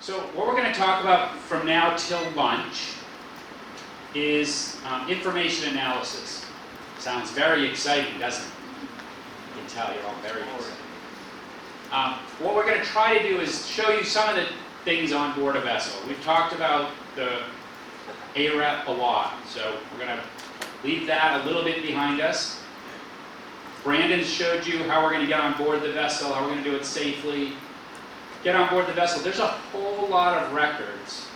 So what we're going to talk about from now till lunch is information analysis. Sounds very exciting, doesn't it? You can tell you're all very excited. What we're going to try to do is show you some of the things on board a vessel. We've talked about the AREP a lot, so we're going to leave that a little bit behind us. Brandon showed you how we're going to get on board the vessel, how we're going to do it safely. Get on board the vessel. There's a whole lot of records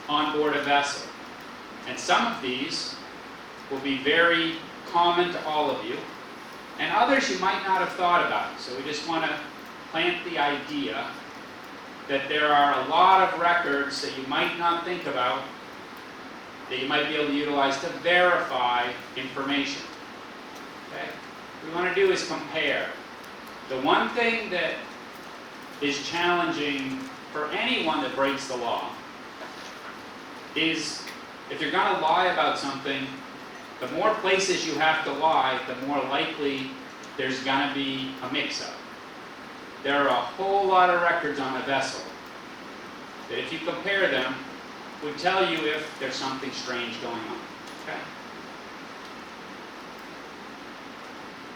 on board a vessel. And some of these will be very common to all of you, and others you might not have thought about. So we just want to plant the idea that there are a lot of records that you might not think about that you might be able to utilize to verify information. Okay? What we want to do is compare. The one thing that is challenging for anyone that breaks the law is if you're going to lie about something, the more places you have to lie, the more likely there's going to be a mix-up. There are a whole lot of records on a vessel that if you compare them, would tell you if there's something strange going on. Okay?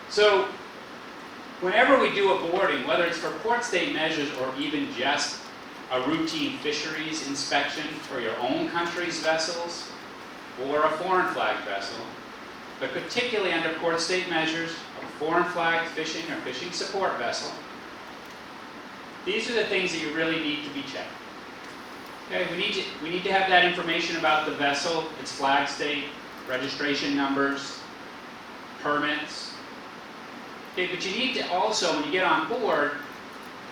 So, whenever we do a boarding, whether it's for port state measures or even just a routine fisheries inspection for your own country's vessels or a foreign flag vessel, but particularly under port state measures, a foreign flag fishing or fishing support vessel, these are the things that you really need to be checked. Okay, we need to have that information about the vessel, its flag state, registration numbers, permits. Okay, but you need to also, when you get on board,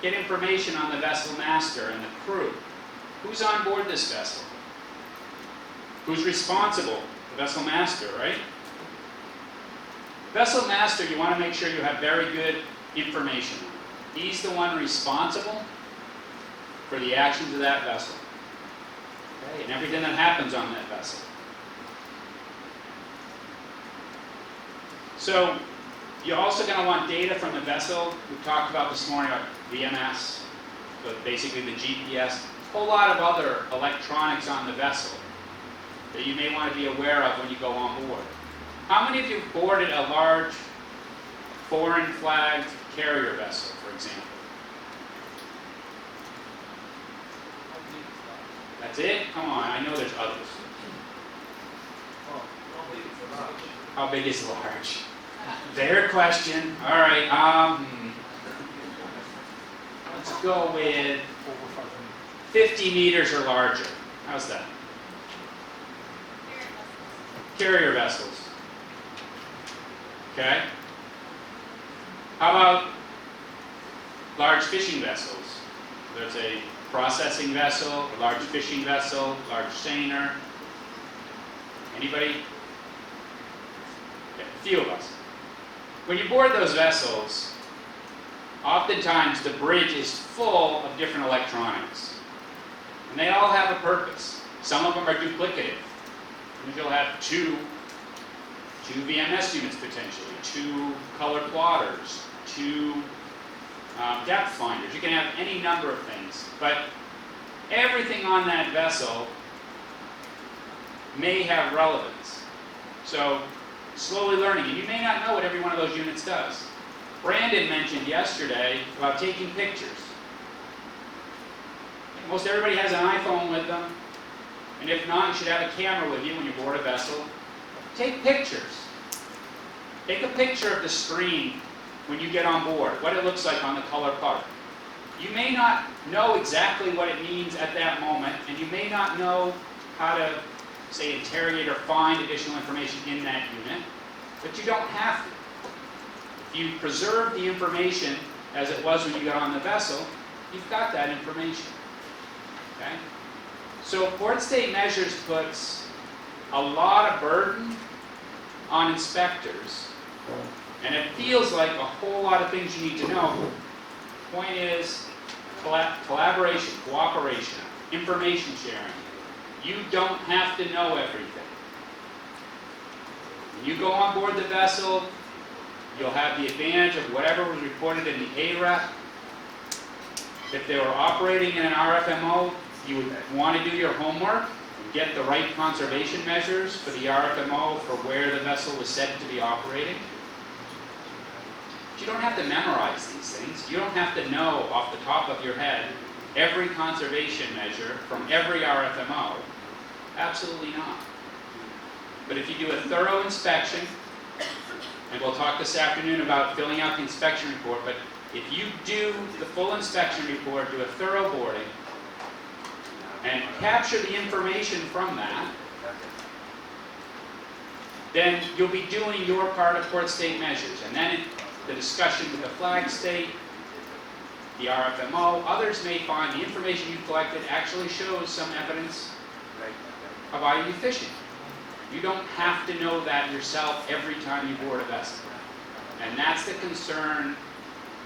get information on the vessel master and the crew. Who's on board this vessel? Who's responsible? The vessel master, right? Vessel master, you want to make sure you have very good information. He's the one responsible for the actions of that vessel. Okay, and everything that happens on that vessel. So, you're also going to want data from the vessel. We talked about this morning about VMS, but basically the GPS, a whole lot of other electronics on the vessel that you may want to be aware of when you go on board. How many of you have boarded a large foreign flagged carrier vessel, for example? That's it? Come on, I know there's others. How big is large? Fair question. All right. Let's go with 50 meters or larger. How's that? Carrier vessels. Okay. How about large fishing vessels? There's a processing vessel, a large fishing vessel, large seiner. Anybody? Okay, a few of us. When you board those vessels, oftentimes the bridge is full of different electronics. And they all have a purpose. Some of them are duplicative. You'll have two VMS units potentially, 2 color plotters, 2 depth finders. You can have any number of things. But everything on that vessel may have relevance. So, slowly learning, and you may not know what every one of those units does. Brandon mentioned yesterday about taking pictures. Most everybody has an iPhone with them, and if not, you should have a camera with you when you board a vessel. Take pictures. Take a picture of the screen when you get on board, what it looks like on the color part. You may not know exactly what it means at that moment, and you may not know how to, say, interrogate or find additional information in that unit, but you don't have to. If you preserve the information as it was when you got on the vessel, you've got that information. Okay? So port state measures puts a lot of burden on inspectors, and it feels like a whole lot of things you need to know. The point is collaboration, cooperation, information sharing. You don't have to know everything. When you go on board the vessel, you'll have the advantage of whatever was reported in the AREP. If they were operating in an RFMO, you would want to do your homework and get the right conservation measures for the RFMO for where the vessel was said to be operating. But you don't have to memorize these things. You don't have to know off the top of your head every conservation measure from every RFMO. Absolutely not. But if you do a thorough inspection, and we'll talk this afternoon about filling out the inspection report, but if you do the full inspection report, do a thorough boarding, and capture the information from that, then you'll be doing your part of port state measures. And then the discussion with the flag state, the RFMO, others may find the information you collected actually shows some evidence of IUU fishing. You don't have to know that yourself every time you board a vessel. And that's the concern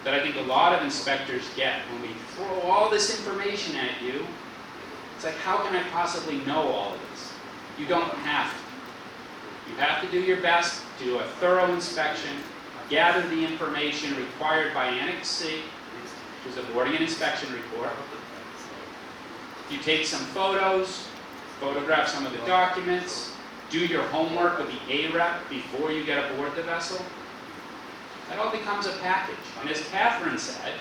that I think a lot of inspectors get when we throw all this information at you. It's like, how can I possibly know all of this? You don't have to. You have to do your best to do a thorough inspection, gather the information required by Annex C, which is a boarding and inspection report. You take some photos, photograph some of the documents, do your homework with the AREP before you get aboard the vessel. That all becomes a package. And as Catherine said,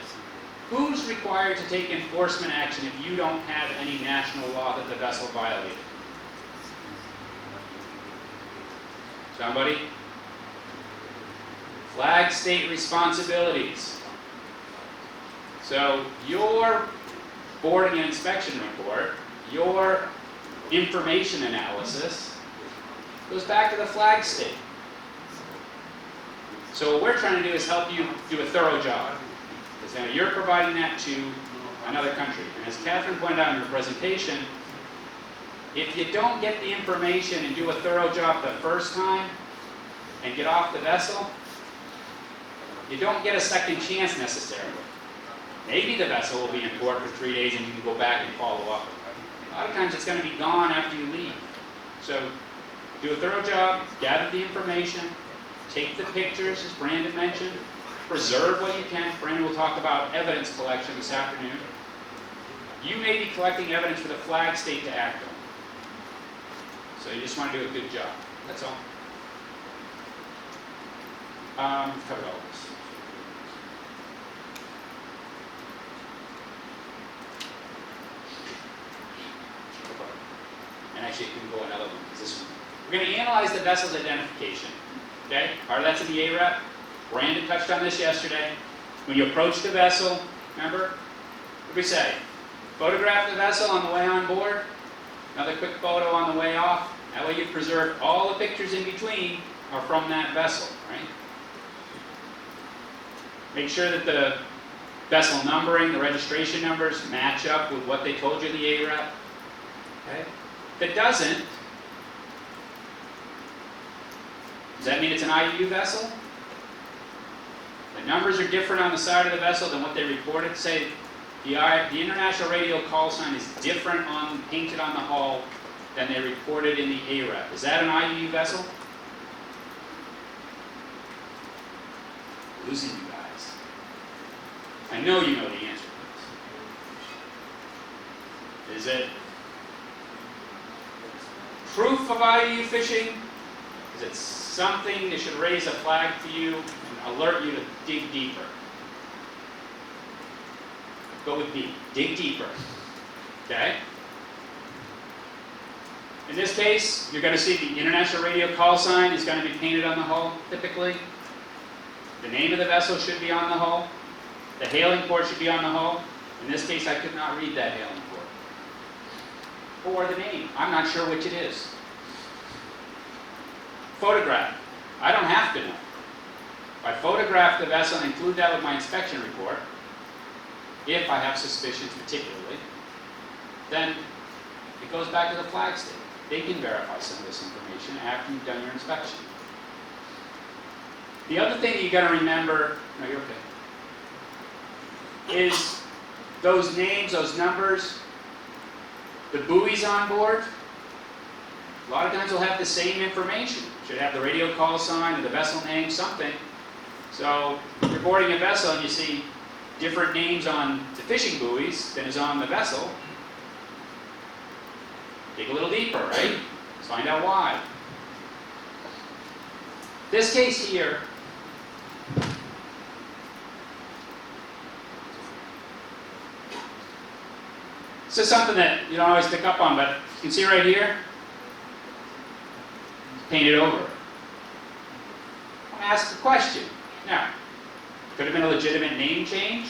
who's required to take enforcement action if you don't have any national law that the vessel violated? Somebody? Flag state responsibilities. So your boarding and inspection report, your information analysis, goes back to the flag state. So what we're trying to do is help you do a thorough job. Because now you're providing that to another country. And as Catherine pointed out in her presentation, if you don't get the information and do a thorough job the first time and get off the vessel, you don't get a second chance necessarily. Maybe the vessel will be in port for 3 days and you can go back and follow up. A lot of times it's going to be gone after you leave. So do a thorough job, gather the information, take the pictures, as Brandon mentioned, preserve what you can. Brandon will talk about evidence collection this afternoon. You may be collecting evidence for the flag state to act on. So you just want to do a good job. That's all. We've covered all this. And actually, it can go another one, because this one. We're going to analyze the vessel's identification. Okay? Part of that's in the AREP. Brandon touched on this yesterday. When you approach the vessel, remember? What did we say? Photograph the vessel on the way on board. Another quick photo on the way off. That way you preserve all the pictures in between are from that vessel, right? Make sure that the vessel numbering, the registration numbers match up with what they told you in the AREP. Okay? If it doesn't, does that mean it's an IUU vessel? The numbers are different on the side of the vessel than what they reported. Say the international radio call sign is different painted on the hull than they reported in the AREP. Is that an IUU vessel? Losing you guys. I know you know the answer to this. Is it proof of IUU fishing? Is it something that should raise a flag to you and alert you to dig deeper? Go with me. Dig deeper. Okay? In this case, you're going to see the international radio call sign is going to be painted on the hull, typically. The name of the vessel should be on the hull. The hailing port should be on the hull. In this case, I could not read that hailing port. Or the name. I'm not sure which it is. Photograph. I don't have to know. If I photograph the vessel and include that with my inspection report, if I have suspicions particularly, then it goes back to the flag state. They can verify some of this information after you've done your inspection. The other thing that you got to remember, no, you're okay, is those names, those numbers, the buoys on board. A lot of times they'll have the same information. Should have the radio call sign or the vessel name, something. So if you're boarding a vessel and you see different names on the fishing buoys than is on the vessel, dig a little deeper, right? Let's find out why. This case here, this is something that you don't always pick up on, but you can see right here, it's painted over. I want to ask a question. Now, could have been a legitimate name change,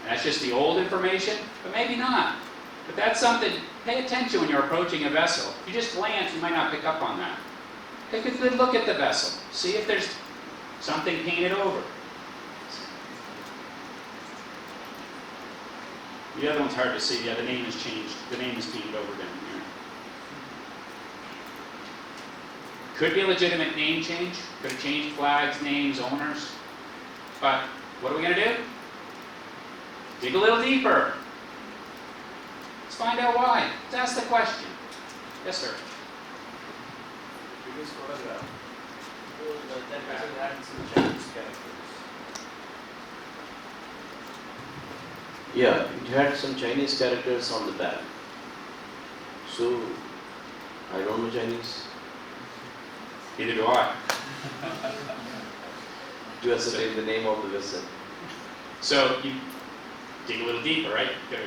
and that's just the old information, but maybe not. But that's something, pay attention when you're approaching a vessel. If you just glance, you might not pick up on that. Take a good look at the vessel. See if there's something painted over. The other one's hard to see. Yeah, the name has changed. The name is painted over down here. Could be a legitimate name change. Could have changed flags, names, owners. But what are we going to do? Dig a little deeper. Let's find out why. Let's ask the question. Yes, sir. Because photograph, that vessel had some Chinese characters. Yeah, it had some Chinese characters on the back. So, I don't know Chinese. Neither do I. To ascertain the name of the vessel. So you dig a little deeper, right? It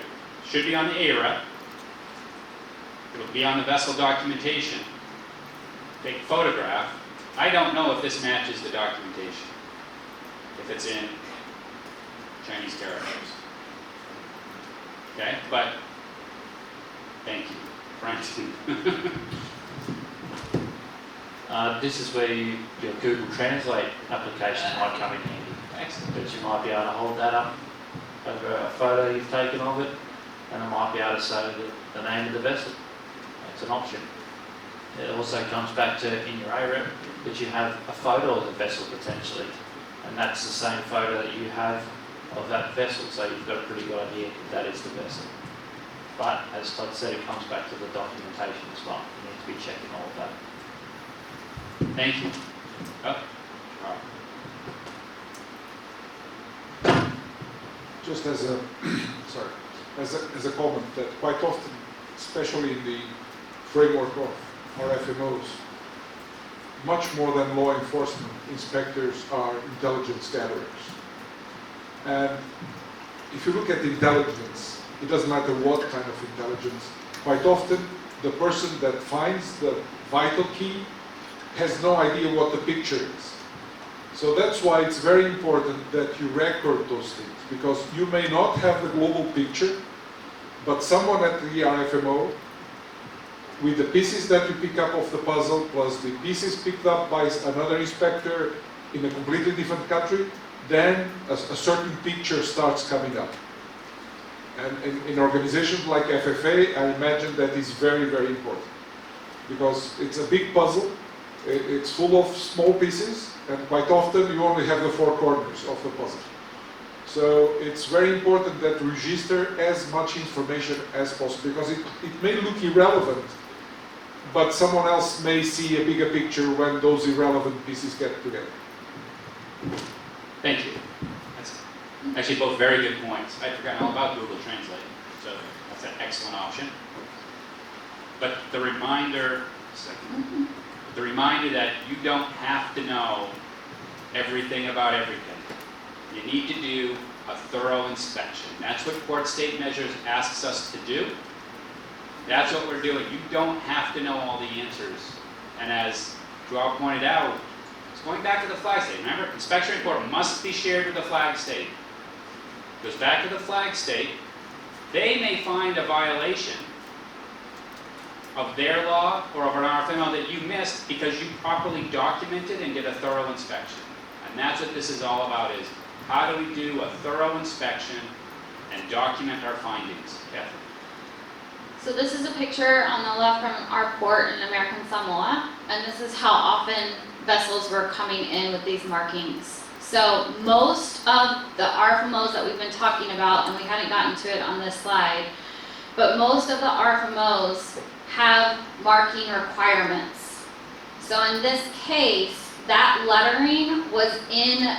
should be on the ARA. It'll be on the vessel documentation. Take a photograph. I don't know if this matches the documentation. If it's in Chinese characters. Okay, but thank you, Frank. This is where your Google Translate application might come in handy. Excellent. But you might be able to hold that up over a photo you've taken of it, and it might be able to say the name of the vessel. It's an option. It also comes back to, in your AREP, that you have a photo of the vessel potentially, and that's the same photo that you have of that vessel, so you've got a pretty good idea if that is the vessel. But, as Todd said, it comes back to the documentation as well. You need to be checking all of that. Thank you. Oh, Just as a as a comment that quite often, especially in the framework of our FMOs, much more than law enforcement, inspectors are intelligence gatherers. And if you look at intelligence, it doesn't matter what kind of intelligence. Quite often, the person that finds the vital key has no idea what the picture is. So that's why it's very important that you record those things, because you may not have the global picture, but someone at the RFMO, with the pieces that you pick up of the puzzle, plus the pieces picked up by another inspector in a completely different country, then a certain picture starts coming up. And in organizations like FFA, I imagine that is very, very important, because it's a big puzzle. It's full of small pieces, and quite often you only have the four corners of the puzzle. So it's very important that you register as much information as possible, because it may look irrelevant, but someone else may see a bigger picture when those irrelevant pieces get together. thank you. That's actually both very good points. I'd forgotten all about Google Translate, so that's an excellent option. But the reminder, the reminder that you don't have to know everything about everything. You need to do a thorough inspection. That's what Port State Measures asks us to do. That's what we're doing. You don't have to know all the answers. And as Joao pointed out, it's going back to the flag state. Remember, inspection report must be shared with the flag state. It goes back to the flag state. They may find a violation of their law or of an RFMO that you missed because you properly documented and did a thorough inspection. And that's what this is all about, is how do we do a thorough inspection and document our findings? Catherine. So this is a picture on the left from our port in American Samoa, and this is how often vessels were coming in with these markings. So most of the RFMOs that we've been talking about, and we hadn't gotten to it on this slide, but most of the RFMOs have marking requirements. So in this case, that lettering was in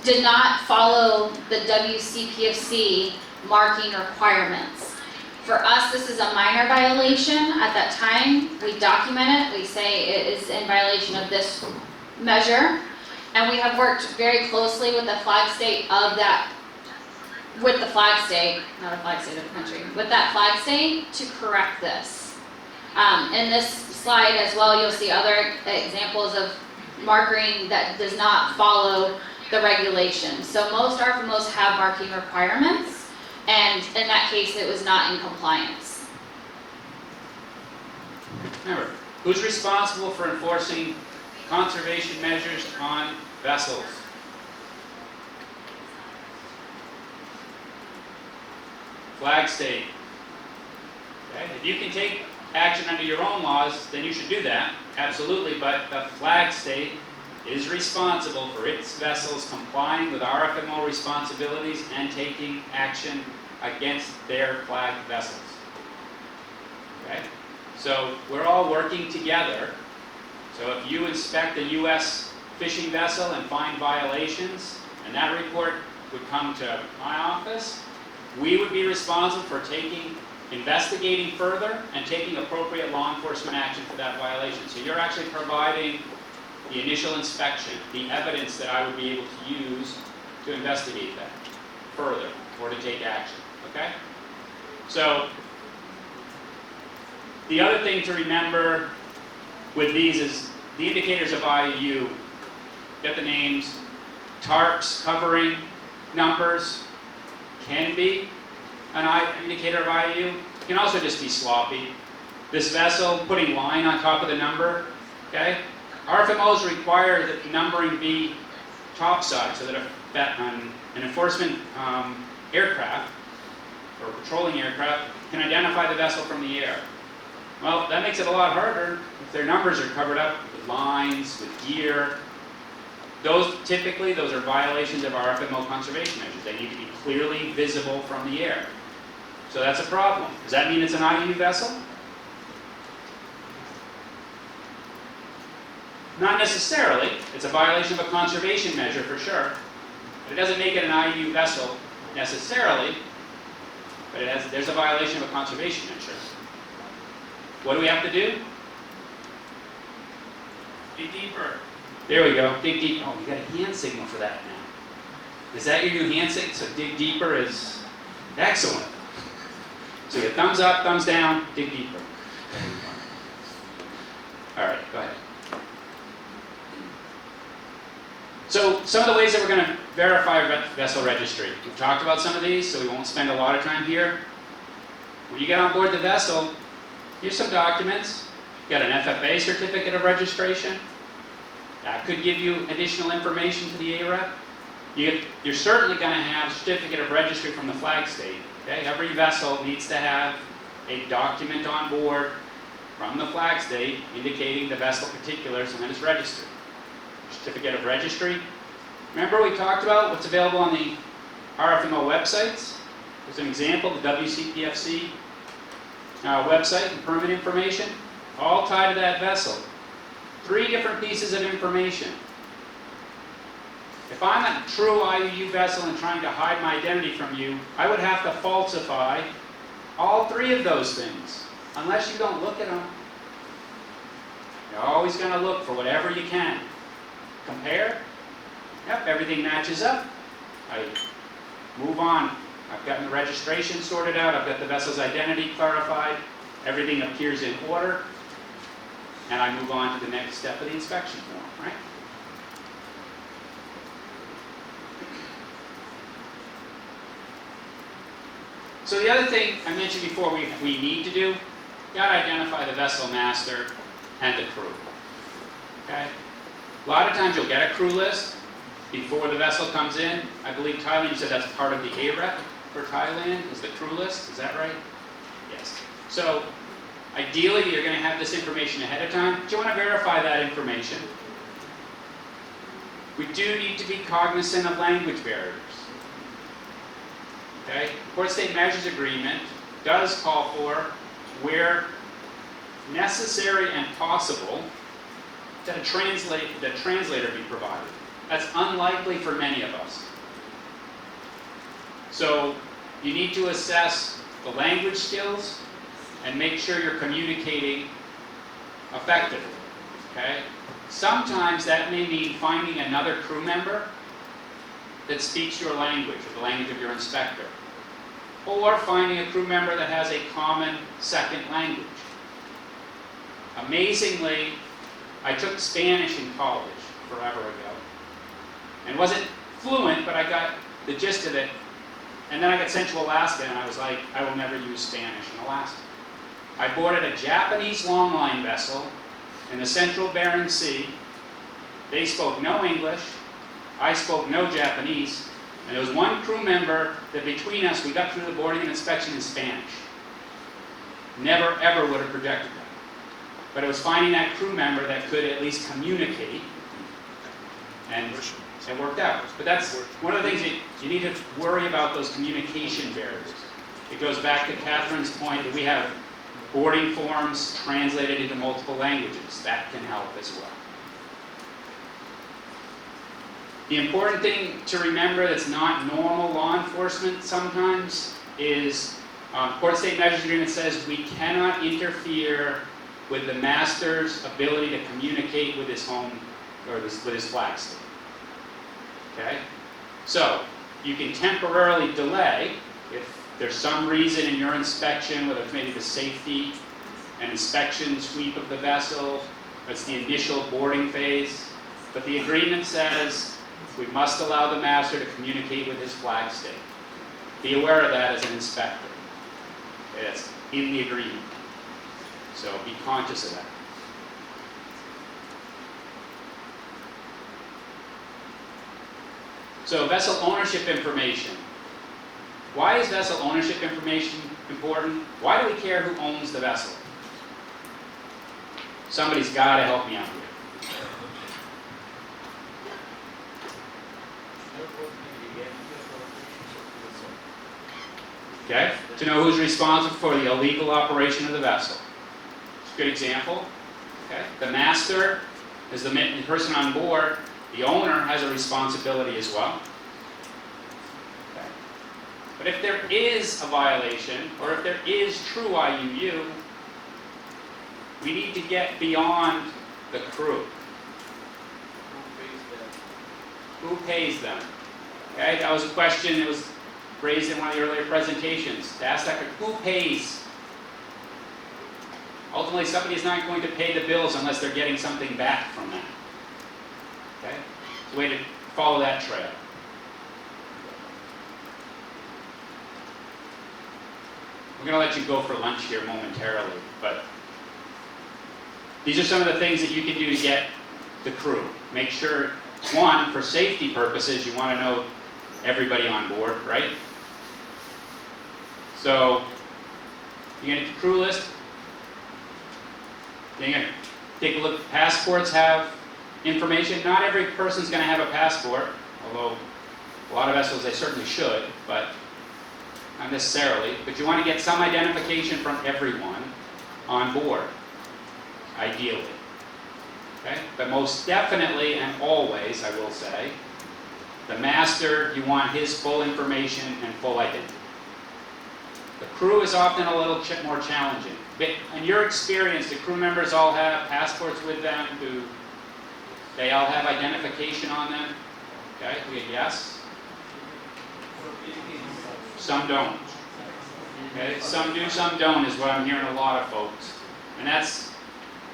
did not follow the WCPFC marking requirements. For us, this is a minor violation. At that time, we document it, we say it is in violation of this measure, and we have worked very closely with the flag state of that, with the flag state, not a flag state of the country, with that flag state to correct this. In this slide as well, you'll see other examples of marking that does not follow the regulations. So most RFMOs have marking requirements, and in that case, it was not in compliance. Remember, who's responsible for enforcing conservation measures on vessels? Flag state. Okay? If you can take action under your own laws, then you should do that, absolutely, but the flag state is responsible for its vessels complying with RFMO responsibilities and taking action against their flagged vessels. Okay? So we're all working together. So if you inspect a U.S. fishing vessel and find violations, and that report would come to my office, we would be responsible for investigating further and taking appropriate law enforcement action for that violation. So you're actually providing the initial inspection, the evidence that I would be able to use to investigate that further or to take action, okay? So the other thing to remember with these is the indicators of IUU. Get the names. Tarps covering numbers can be an indicator of IUU. It can also just be sloppy. This vessel putting line on top of the number, okay? RFMOs require that the numbering be topside so that an enforcement aircraft or patrolling aircraft can identify the vessel from the air. Well, that makes it a lot harder if their numbers are covered up with lines, with gear. Those are violations of RFMO conservation measures. They need to be clearly visible from the air. So that's a problem. Does that mean it's an IUU vessel? Not necessarily. It's a violation of a conservation measure for sure. But it doesn't make it an IUU vessel necessarily. But there's a violation of a conservation measure. What do we have to do? Dig deeper. There we go. Dig deeper. Oh, you got a hand signal for that now. Is that your new hand signal? So dig deeper is excellent. So you thumbs up, thumbs down, dig deeper. All right, go ahead. So some of the ways that we're going to verify vessel registry. We've talked about some of these, so we won't spend a lot of time here. When you get on board the vessel, here's some documents. You've got an FFA certificate of registration. That could give you additional information to the AREP. You're certainly going to have certificate of registry from the flag state. Okay? Every vessel needs to have a document on board from the flag state indicating the vessel particulars and that it's registered. Certificate of registry. Remember we talked about what's available on the RFMO websites? There's an example, the WCPFC website and permit information, all tied to that vessel. 3 different pieces of information. If I'm a true IUU vessel and trying to hide my identity from you, I would have to falsify all 3 of those things, unless you don't look at them. You're always going to look for whatever you can. Compare. Yep, everything matches up. I move on. I've gotten the registration sorted out. I've got the vessel's identity clarified. Everything appears in order. And I move on to the next step of the inspection form, right? So the other thing I mentioned before we need to do, you got to identify the vessel master and the crew. Okay? A lot of times you'll get a crew list before the vessel comes in. I believe Thailand, you said that's part of the AREP for Thailand, is the crew list. Is that right? Yes. So ideally, you're going to have this information ahead of time, but you want to verify that information. We do need to be cognizant of language barriers. Okay? The Port State Measures Agreement does call for, where necessary and possible, that the translator be provided. That's unlikely for many of us. So you need to assess the language skills and make sure you're communicating effectively, okay? Sometimes that may mean finding another crew member that speaks your language, or the language of your inspector, or finding a crew member that has a common second language. Amazingly, I took Spanish in college forever ago, and wasn't fluent, but I got the gist of it. And then I got sent to Alaska, and I was like, I will never use Spanish in Alaska. I boarded a Japanese longline vessel in the central Bering Sea. They spoke no English. I spoke no Japanese. And there was one crew member that between us, we got through the boarding and inspection in Spanish. Never, ever would have projected that. But it was finding that crew member that could at least communicate, and it worked out. But that's one of the things that you need to worry about, those communication barriers. It goes back to Catherine's point that we have boarding forms translated into multiple languages. That can help as well. The important thing to remember that's not normal law enforcement sometimes is Port State Measures Agreement says we cannot interfere with the master's ability to communicate with his home or with his flag state. Okay? So, you can temporarily delay if there's some reason in your inspection, whether it's maybe the safety and inspection sweep of the vessel, or it's the initial boarding phase. But the agreement says we must allow the master to communicate with his flag state. Be aware of that as an inspector. It's in the agreement. So be conscious of that. So vessel ownership information. Why is vessel ownership information important? Why do we care who owns the vessel? Somebody's got to help me out here. Okay? To know who's responsible for the illegal operation of the vessel. It's a good example. Okay? The master is the person on board. The owner has a responsibility as well. Okay? But if there is a violation, or if there is true IUU, we need to get beyond the crew. Who pays them? Okay? That was a question that was raised in one of the earlier presentations. To ask that, who pays? Ultimately, somebody is not going to pay the bills unless they're getting something back from that. Okay? It's a way to follow that trail. We're going to let you go for lunch here momentarily, but these are some of the things that you can do to get the crew. Make sure, one, for safety purposes, you want to know everybody on board, right? So, you're going to get the crew list. Then you're going to take a look. Passports have information. Not every person's going to have a passport, although a lot of vessels they certainly should, but not necessarily. But you want to get some identification from everyone on board, ideally. Okay? But most definitely and always, I will say, the master, you want his full information and full identity. The crew is often a little more challenging. But in your experience, the crew members all have passports with them? Do they all have identification on them? Okay, we get yes? Some don't. Okay, some do, some don't is what I'm hearing a lot of folks. And that's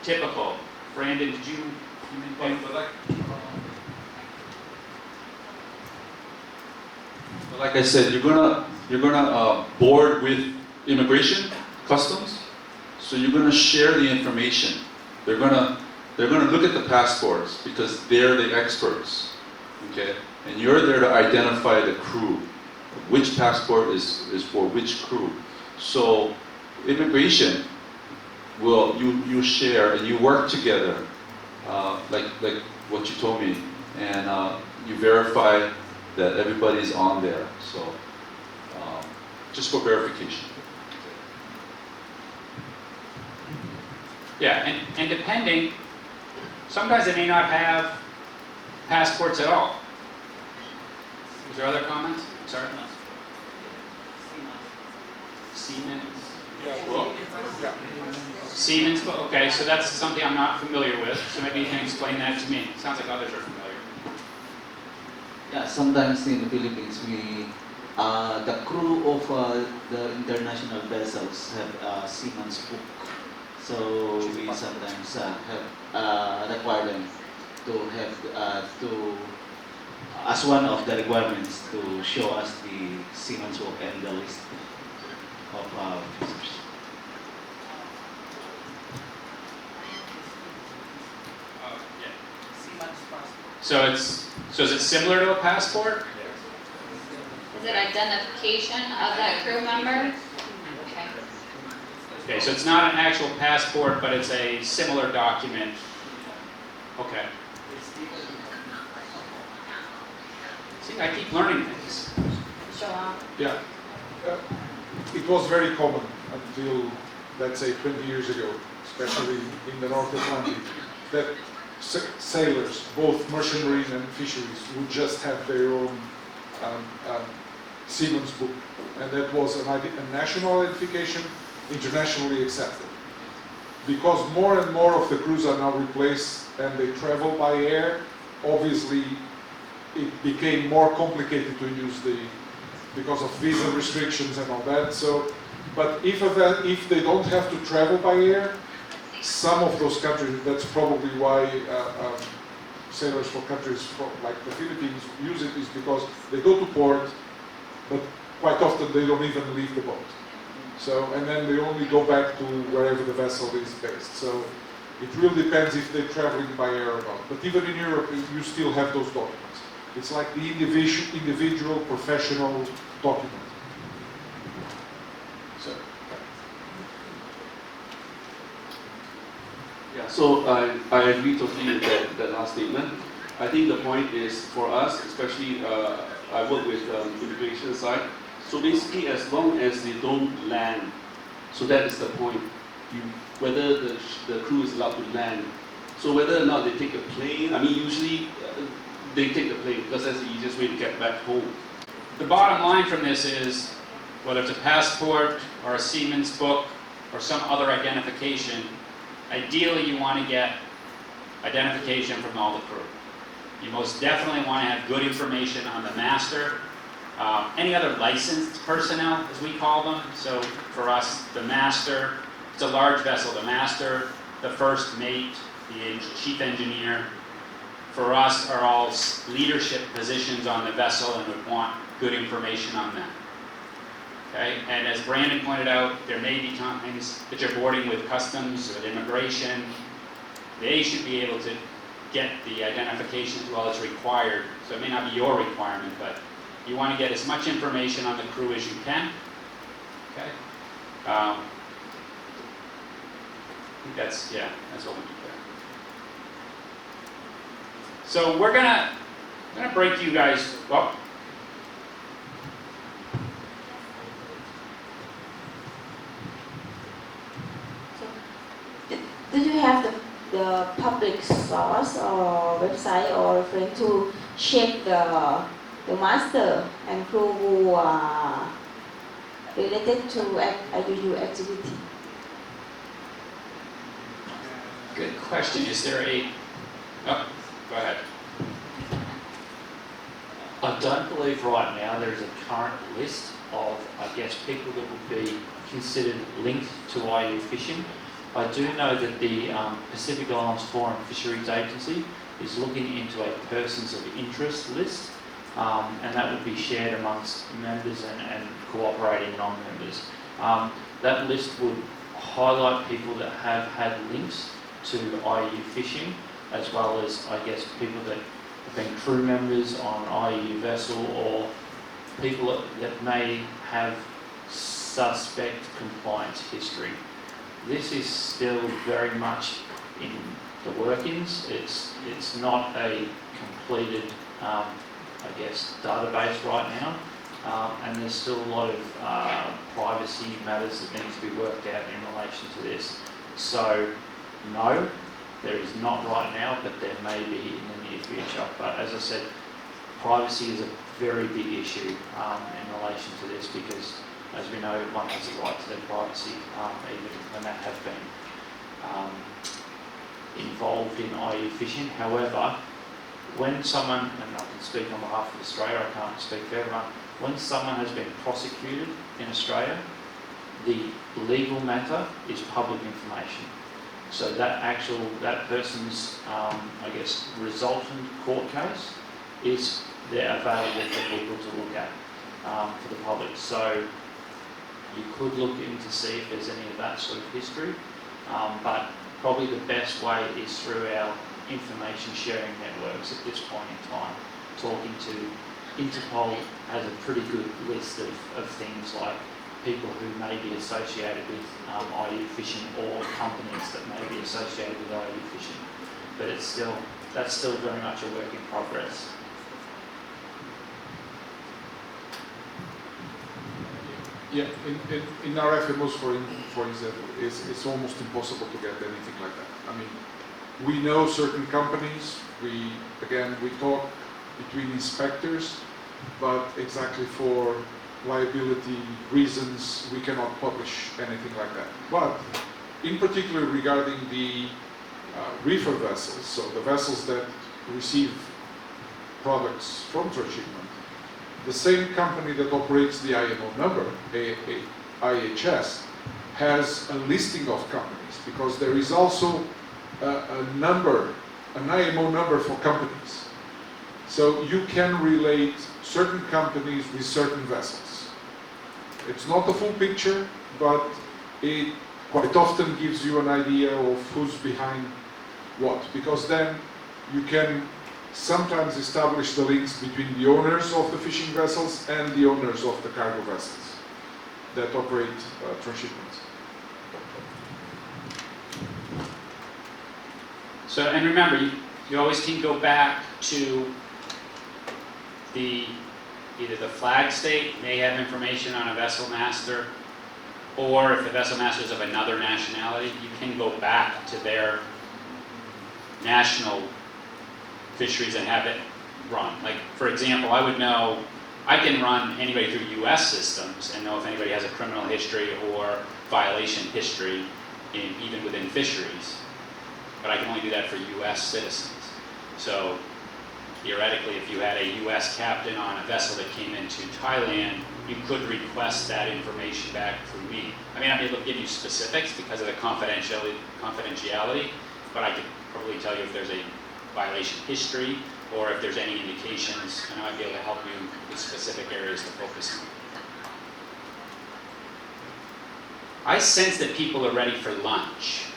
typical. Brandon, did you? Like I said, you're gonna board with immigration, customs, so you're gonna share the information. They're gonna look at the passports because they're the experts, okay? And you're there to identify the crew, which passport is for which crew. So immigration will you share and you work together, like what you told me, and you verify that everybody's on there. So just for verification. Yeah, and depending, sometimes they may not have passports at all. Is there other comments? Sorry? Siemens? Siemens, well, okay, so that's something I'm not familiar with, so maybe you can explain that to me. Sounds like others are familiar. Yeah, sometimes in the Philippines, the crew of the international vessels have seaman's book. So we sometimes require them to have as one of the requirements to show us the seaman's book and the list of officers. So is it similar to a passport? Is it identification of that crew member? Okay. Okay, so it's not an actual passport, but it's a similar document. Okay. See, I keep learning things. Show on. Yeah. It was very common until, let's say, 20 years ago, especially in the North Atlantic, that sailors, both merchant marine and fisheries, would just have their own seaman's book. And that was a national identification, internationally accepted. Because more and more of the crews are now replaced and they travel by air, obviously it became more complicated to use because of visa restrictions and all that. So, but if they don't have to travel by air, some of those countries, that's probably why sailors for countries like the Philippines use it, is because they go to port, but quite often they don't even leave the boat. So, and then they only go back to wherever the vessel is based. So it really depends if they're traveling by air or not. But even in Europe, you still have those documents. It's like the individual professional document. So, Yeah, so I agree totally with that last statement. I think the point is for us, especially I work with immigration side. So basically, as long as they don't land, so that is the point. Whether the crew is allowed to land. So whether or not they take a plane, I mean usually they take the plane because that's the easiest way to get back home. The bottom line from this is, whether it's a passport or a seaman's book or some other identification, ideally you want to get identification from all the crew. You most definitely want to have good information on the master, any other licensed personnel, as we call them. So for us, the master, it's a large vessel, the master, the first mate, the chief engineer, for us are all leadership positions on the vessel and would want good information on them. Okay? And as Brandon pointed out, there may be times that you're boarding with customs or immigration. They should be able to get the identification as well as required. So it may not be your requirement, but you want to get as much information on the crew as you can. Okay? I think that's what we do there. So we're gonna break you guys up. Do you have the public source or website or reference to check the master and crew who are related to IUU activity? Good question. Is there a... Oh, go ahead. I don't believe right now there is a current list of, I guess, people that would be considered linked to IU fishing. I do know that the Pacific Islands Foreign Fisheries Agency is looking into a persons of interest list, and that would be shared amongst members and cooperating non-members. That list would highlight people that have had links to IU fishing, as well as, I guess, people that have been crew members on IU vessel or people that may have suspect compliance history. This is still very much in the workings. It's not a completed, I guess, database right now, and there's still a lot of privacy matters that need to be worked out in relation to this. So, no, There is not right now, but there may be in the near future. But as I said, privacy is a very big issue in relation to this, because, as we know, everyone has the right to their privacy, even when they have been involved in IE fishing. However, when someone, and I can speak on behalf of Australia, I can't speak for everyone, when someone has been prosecuted in Australia, the legal matter is public information. So that person's, I guess, resultant court case is there available for people to look at for the public. So you could look in to see if there's any of that sort of history, but probably the best way is through our information sharing networks at this point in time. Talking to Interpol has a pretty good list of things like people who may be associated with IU fishing, or companies that may be associated with IU fishing. But that's still very much a work in progress. Yeah, in our FMOs, for example, it's almost impossible to get anything like that. I mean, we know certain companies, we talk between inspectors, but exactly for liability reasons, we cannot publish anything like that. But in particular regarding the reefer vessels, so the vessels that receive products from transshipment, the same company that operates the IMO number, IHS, has a listing of companies, because there is also an IMO number for companies. So you can relate certain companies with certain vessels. It's not the full picture, but it quite often gives you an idea of who's behind what, because then you can sometimes establish the links between the owners of the fishing vessels and the owners of the cargo vessels that operate transshipment. So, and remember, you always can go back to either the flag state may have information on a vessel master, or if the vessel master is of another nationality, you can go back to their national fisheries and have it run. Like, for example, I can run anybody through US systems and know if anybody has a criminal history or violation history even within fisheries. But I can only do that for US citizens. So theoretically, if you had a US captain on a vessel that came into Thailand, you could request that information back through me. I may not be able to give you specifics because of the confidentiality, but I could probably tell you if there's a violation history or if there's any indications, and I might be able to help you with specific areas to focus on. I sense that people are ready for lunch,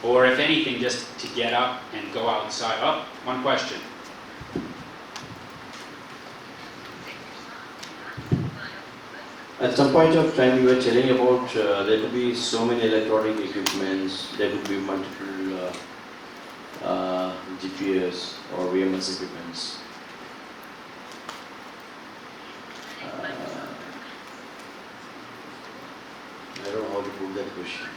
or if anything, just to get up and go outside. Oh, one question. At some point of time, you were telling about there could be so many electronic equipments, there could be multiple GPS or VMS equipments. I don't know how to put that question.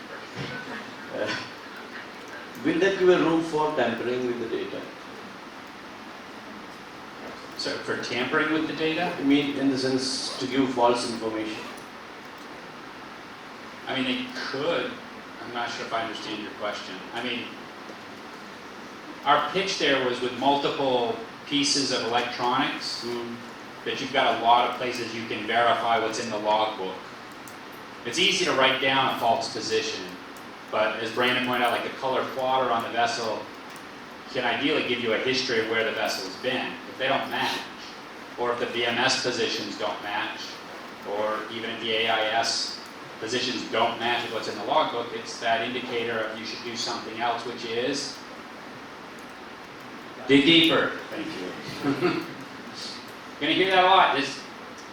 Will that give a room for tampering with the data? So for tampering with the data? I mean, in the sense to give false information. I mean, they could. I'm not sure if I understand your question. I mean, our pitch there was with multiple pieces of electronics that you've got a lot of places you can verify what's in the logbook. It's easy to write down a false position, but as Brandon pointed out, like the color plotter on the vessel can ideally give you a history of where the vessel's been. If they don't match, or if the VMS positions don't match, or even if the AIS positions don't match with what's in the logbook, it's that indicator of you should do something else, which is dig deeper. Thank you. You're gonna hear that a lot. Just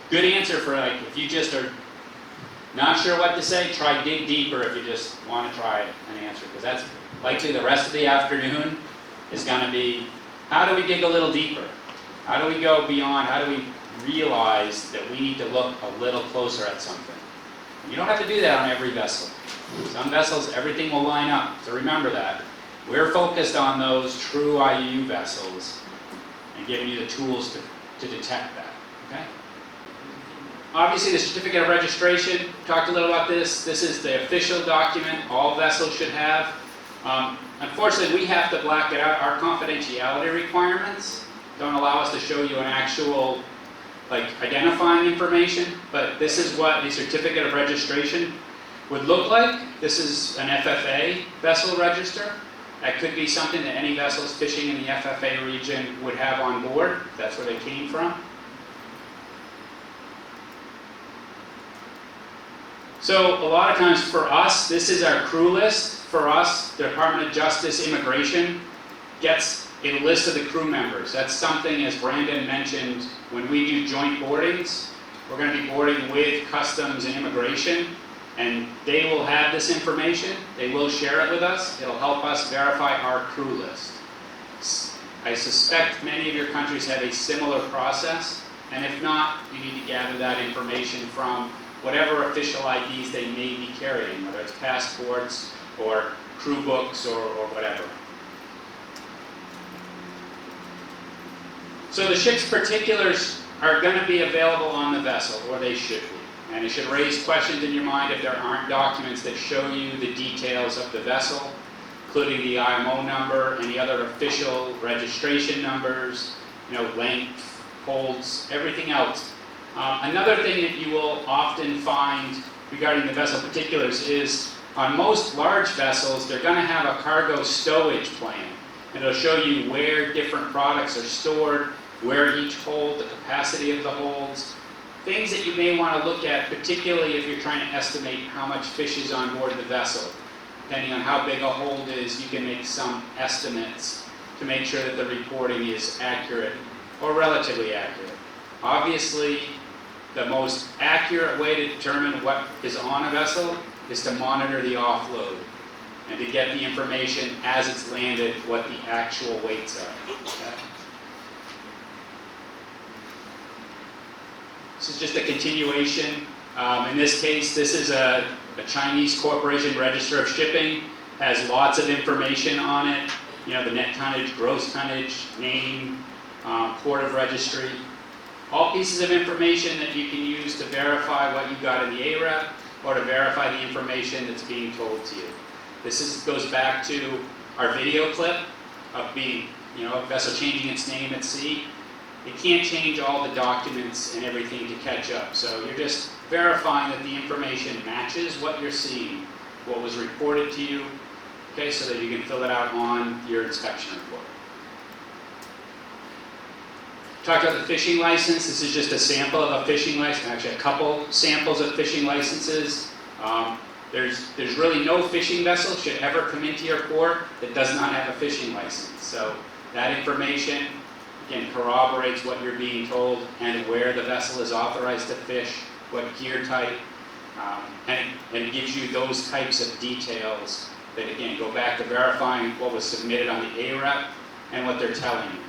good answer for like, if you just are not sure what to say, try dig deeper if you just want to try an answer, because that's likely the rest of the afternoon is going to be, how do we dig a little deeper? How do we go beyond? How do we realize that we need to look a little closer at something? You don't have to do that on every vessel. Some vessels, everything will line up, so remember that. We're focused on those true IUU vessels and giving you the tools to detect that, okay? Obviously, the certificate of registration, talked a little about this. This is the official document all vessels should have. Unfortunately, we have to black it out. Our confidentiality requirements don't allow us to show you an actual, like, identifying information, but this is what a certificate of registration would look like. This is an FFA vessel register. That could be something that any vessels fishing in the FFA region would have on board. That's where they came from. So a lot of times for us, this is our crew list. For us, the Department of Justice Immigration gets a list of the crew members. That's something, as Brandon mentioned, when we do joint boardings, we're going to be boarding with Customs and Immigration, and they will have this information. They will share it with us. It'll help us verify our crew list. I suspect many of your countries have a similar process, and if not, you need to gather that information from whatever official IDs they may be carrying, whether it's passports or crew books or whatever. So the ship's particulars are going to be available on the vessel, or they should be. And it should raise questions in your mind if there aren't documents that show you the details of the vessel, including the IMO number, any other official registration numbers, length, holds, everything else. Another thing that you will often find regarding the vessel particulars is on most large vessels, they're going to have a cargo stowage plan. And it'll show you where different products are stored, where each hold, the capacity of the holds. Things that you may want to look at, particularly if you're trying to estimate how much fish is on board the vessel. Depending on how big a hold is, you can make some estimates to make sure that the reporting is accurate or relatively accurate. Obviously, the most accurate way to determine what is on a vessel is to monitor the offload and to get the information as it's landed, what the actual weights are. Okay? This is just a continuation. In this case, this is a Chinese corporation register of shipping. Has lots of information on it. The net tonnage, gross tonnage, name, port of registry. All pieces of information that you can use to verify what you got in the AREP or to verify the information that's being told to you. This goes back to our video clip of being, a vessel changing its name at sea. It can't change all the documents and everything to catch up. So you're just verifying that the information matches what you're seeing, what was reported to you, okay, so that you can fill it out on your inspection report. Talked about the fishing license. This is just a sample of a fishing license, actually a couple samples of fishing licenses. There's really no fishing vessel should ever come into your port that does not have a fishing license. So that information, again, corroborates what you're being told and where the vessel is authorized to fish, what gear type, and it gives you those types of details that, again, go back to verifying what was submitted on the AREP and what they're telling you.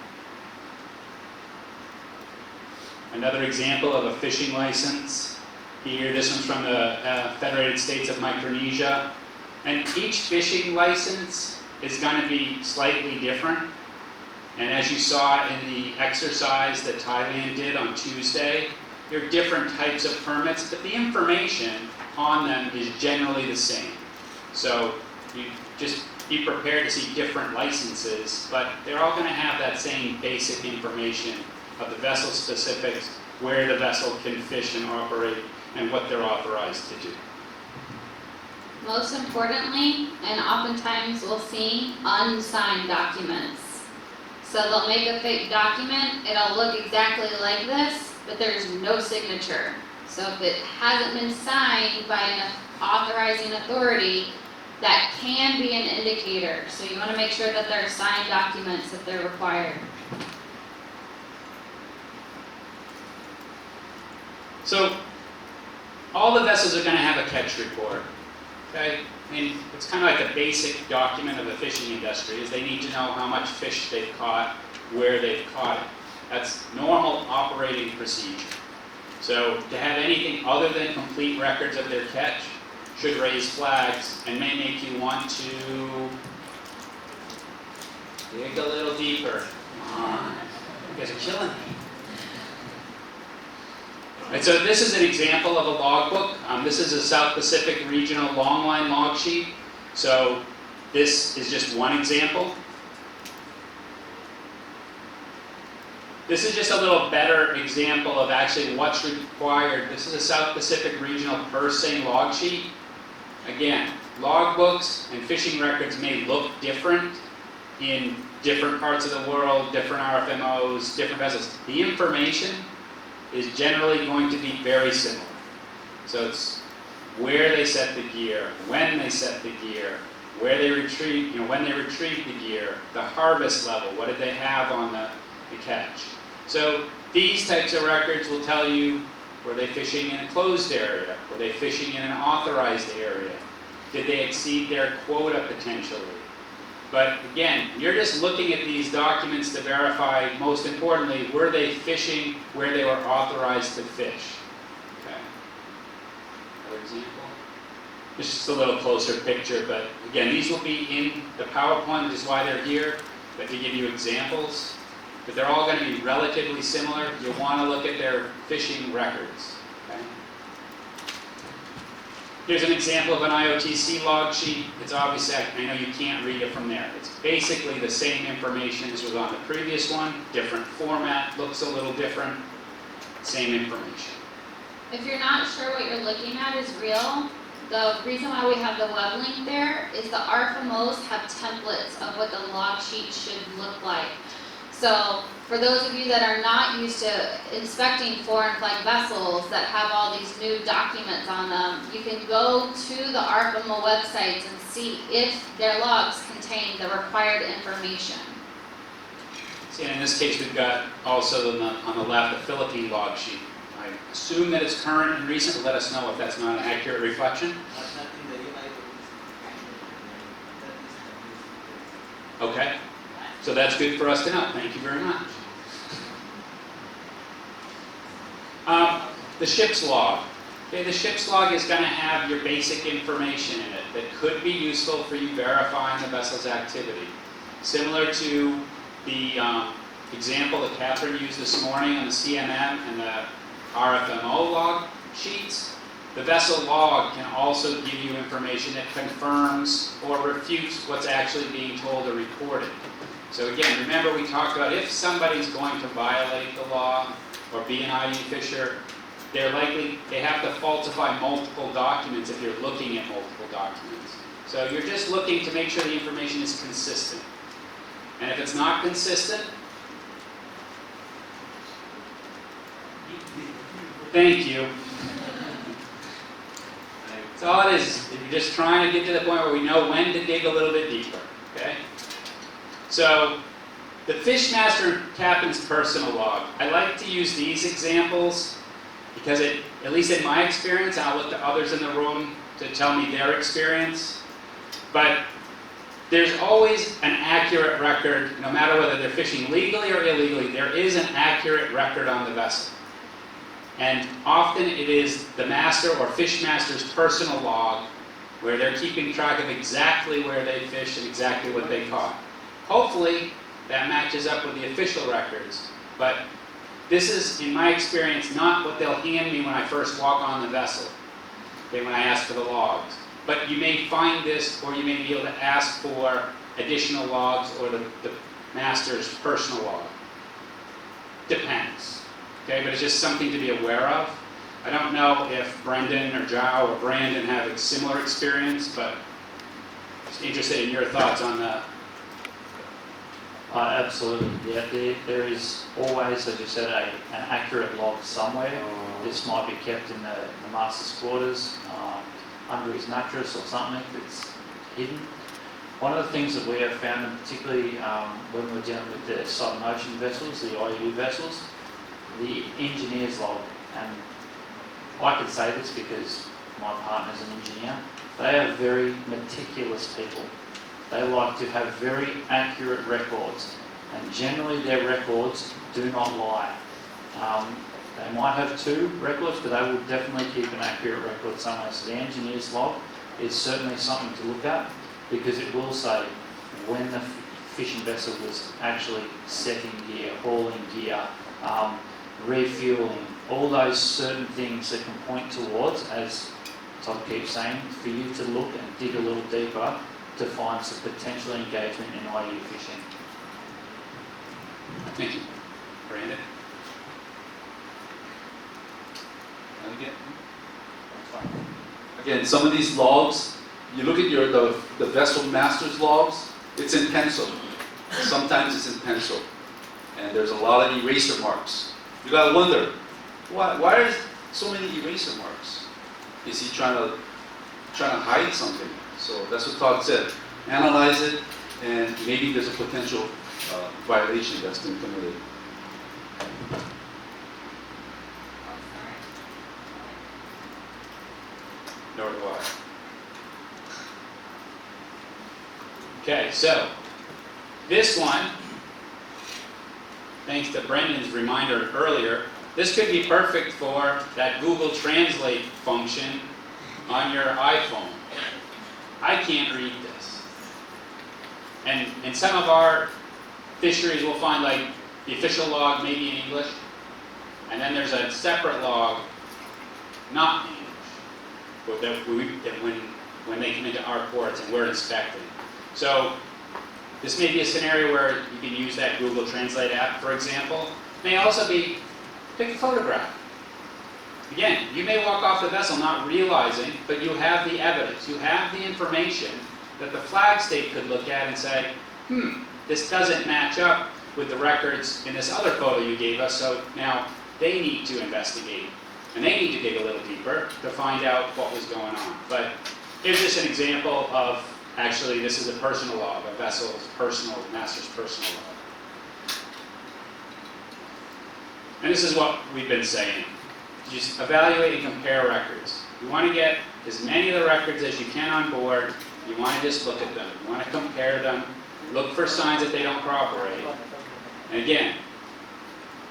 Another example of a fishing license here. This one's from the Federated States of Micronesia. And each fishing license is going to be slightly different. And as you saw in the exercise that Thailand did on Tuesday, there are different types of permits, but the information on them is generally the same. So you just be prepared to see different licenses, but they're all going to have that same basic information of the vessel specifics, where the vessel can fish and operate, and what they're authorized to do. Most importantly, and oftentimes we'll see unsigned documents. So they'll make a fake document, it'll look exactly like this, but there's no signature. So if it hasn't been signed by an authorizing authority, that can be an indicator. So you want to make sure that they're signed documents if they're required. So all the vessels are going to have a catch report. Okay? I mean, it's kind of like a basic document of the fishing industry, is they need to know how much fish they've caught, where they've caught it. That's normal operating procedure. So to have anything other than complete records of their catch should raise flags and may make you want to Dig a little deeper. Come on. You guys are killing me. Right, so this is an example of a logbook. This is a South Pacific Regional Longline log sheet. So this is just one example. This is just a little better example of actually what's required. This is a South Pacific Regional purse seine log sheet. Again, logbooks and fishing records may look different in different parts of the world, different RFMOs, different vessels. The information is generally going to be very similar. So it's where they set the gear, when they set the gear, where they retrieve, when they retrieve the gear, the harvest level, what did they have on the catch. So these types of records will tell you, were they fishing in a closed area? Were they fishing in an authorized area? Did they exceed their quota potentially? But again, you're just looking at these documents to verify, most importantly, were they fishing where they were authorized to fish? Okay. Another example? This is just a little closer picture, but again, these will be in the PowerPoint, which is why they're here, but to give you examples. But they're all going to be relatively similar. You'll want to look at their fishing records. Okay? Here's an example of an IOTC log sheet. It's obviously, I know you can't read it from there. It's basically the same information as was on the previous one, different format, looks a little different, same information. If you're not sure what you're looking at is real, the reason why we have the web link there is the RFMOs have templates of what the log sheet should look like. So for those of you that are not used to inspecting foreign flag vessels that have all these new documents on them, you can go to the RFMO websites and see if their logs contain the required information. See, and in this case, we've got also on the left the Philippine log sheet. I assume that it's current and recent, but let us know if that's not an accurate reflection. Okay. So that's good for us to know. Thank you very much. The ship's log. Okay, the ship's log is going to have your basic information in it that could be useful for you verifying the vessel's activity. Similar to the example that Catherine used this morning on the CMM and the RFMO log sheets, the vessel log can also give you information that confirms or refutes what's actually being told or reported. So again, remember we talked about if somebody's going to violate the law or be an IU fisher, they have to falsify multiple documents if you're looking at multiple documents. So you're just looking to make sure the information is consistent. And if it's not consistent, thank you. That's all it is. You're just trying to get to the point where we know when to dig a little bit deeper. Okay? So, the Fishmaster Captain's personal log. I like to use these examples because at least in my experience, I'll look to others in the room to tell me their experience. But there's always an accurate record, no matter whether they're fishing legally or illegally, there is an accurate record on the vessel. And often it is the master or fishmaster's personal log where they're keeping track of exactly where they fished and exactly what they caught. Hopefully, that matches up with the official records, but this is, in my experience, not what they'll hand me when I first walk on the vessel, okay, when I ask for the logs. But you may find this, or you may be able to ask for additional logs or the master's personal log. Depends, okay, but it's just something to be aware of. I don't know if Brendan or Zhao or Brandon have a similar experience, but just interested in your thoughts on that. Absolutely, yeah. There is always, as you said, an accurate log somewhere. This might be kept in the master's quarters, under his mattress or something that's hidden. One of the things that we have found, and particularly when we're dealing with the Southern Ocean vessels, the IU vessels, the engineer's log, and I can say this because my partner's an engineer, they are very meticulous people. They like to have very accurate records, and generally their records do not lie. They might have two records, but they will definitely keep an accurate record somewhere. So the engineer's log is certainly something to look at because it will say when the fishing vessel was actually setting gear, hauling gear, refueling, all those certain things that can point towards, as Todd keeps saying, for you to look and dig a little deeper to find some potential engagement in IU fishing. Thank you. Brandon? And again, some of these logs, you look at the vessel master's logs, it's in pencil. Sometimes it's in pencil. And there's a lot of eraser marks. You gotta wonder, why is so many eraser marks? Is he trying to hide something? So that's what Todd said. Analyze it, and maybe there's a potential violation that's been committed. Nor do I. Okay, so this one, thanks to Brendan's reminder earlier, this could be perfect for that Google Translate function on your iPhone. I can't read this. And in some of our fisheries, we'll find like the official log maybe in English, and then there's a separate log not in English, that when they come into our ports and we're inspecting. So this may be a scenario where you can use that Google Translate app, for example. It may also be, pick a photograph. Again, you may walk off the vessel not realizing, but you have the evidence, you have the information that the flag state could look at and say, this doesn't match up with the records in this other photo you gave us, so now they need to investigate. And they need to dig a little deeper to find out what was going on. But here's just an example of, actually, this is a personal log, a vessel's personal, master's personal log. And this is what we've been saying. Just evaluate and compare records. You want to get as many of the records as you can on board. You want to just look at them. You want to compare them. Look for signs that they don't cooperate. And again,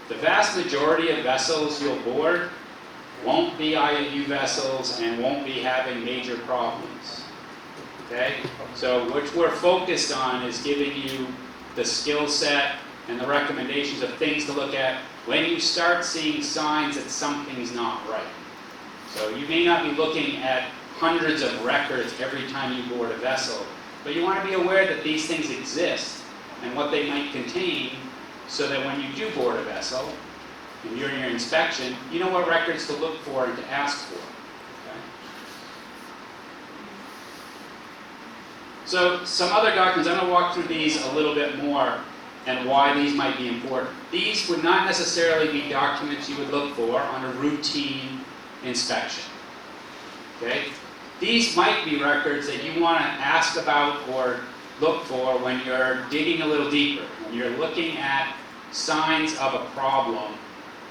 the vast majority of vessels you'll board won't be IUU vessels and won't be having major problems. Okay? So what we're focused on is giving you the skill set and the recommendations of things to look at when you start seeing signs that something's not right. So you may not be looking at hundreds of records every time you board a vessel, but you want to be aware that these things exist and what they might contain, so that when you do board a vessel, and you're in your inspection, you know what records to look for and to ask for. Okay? So some other documents, I'm going to walk through these a little bit more and why these might be important. These would not necessarily be documents you would look for on a routine inspection. Okay? These might be records that you want to ask about or look for when you're digging a little deeper, when you're looking at signs of a problem.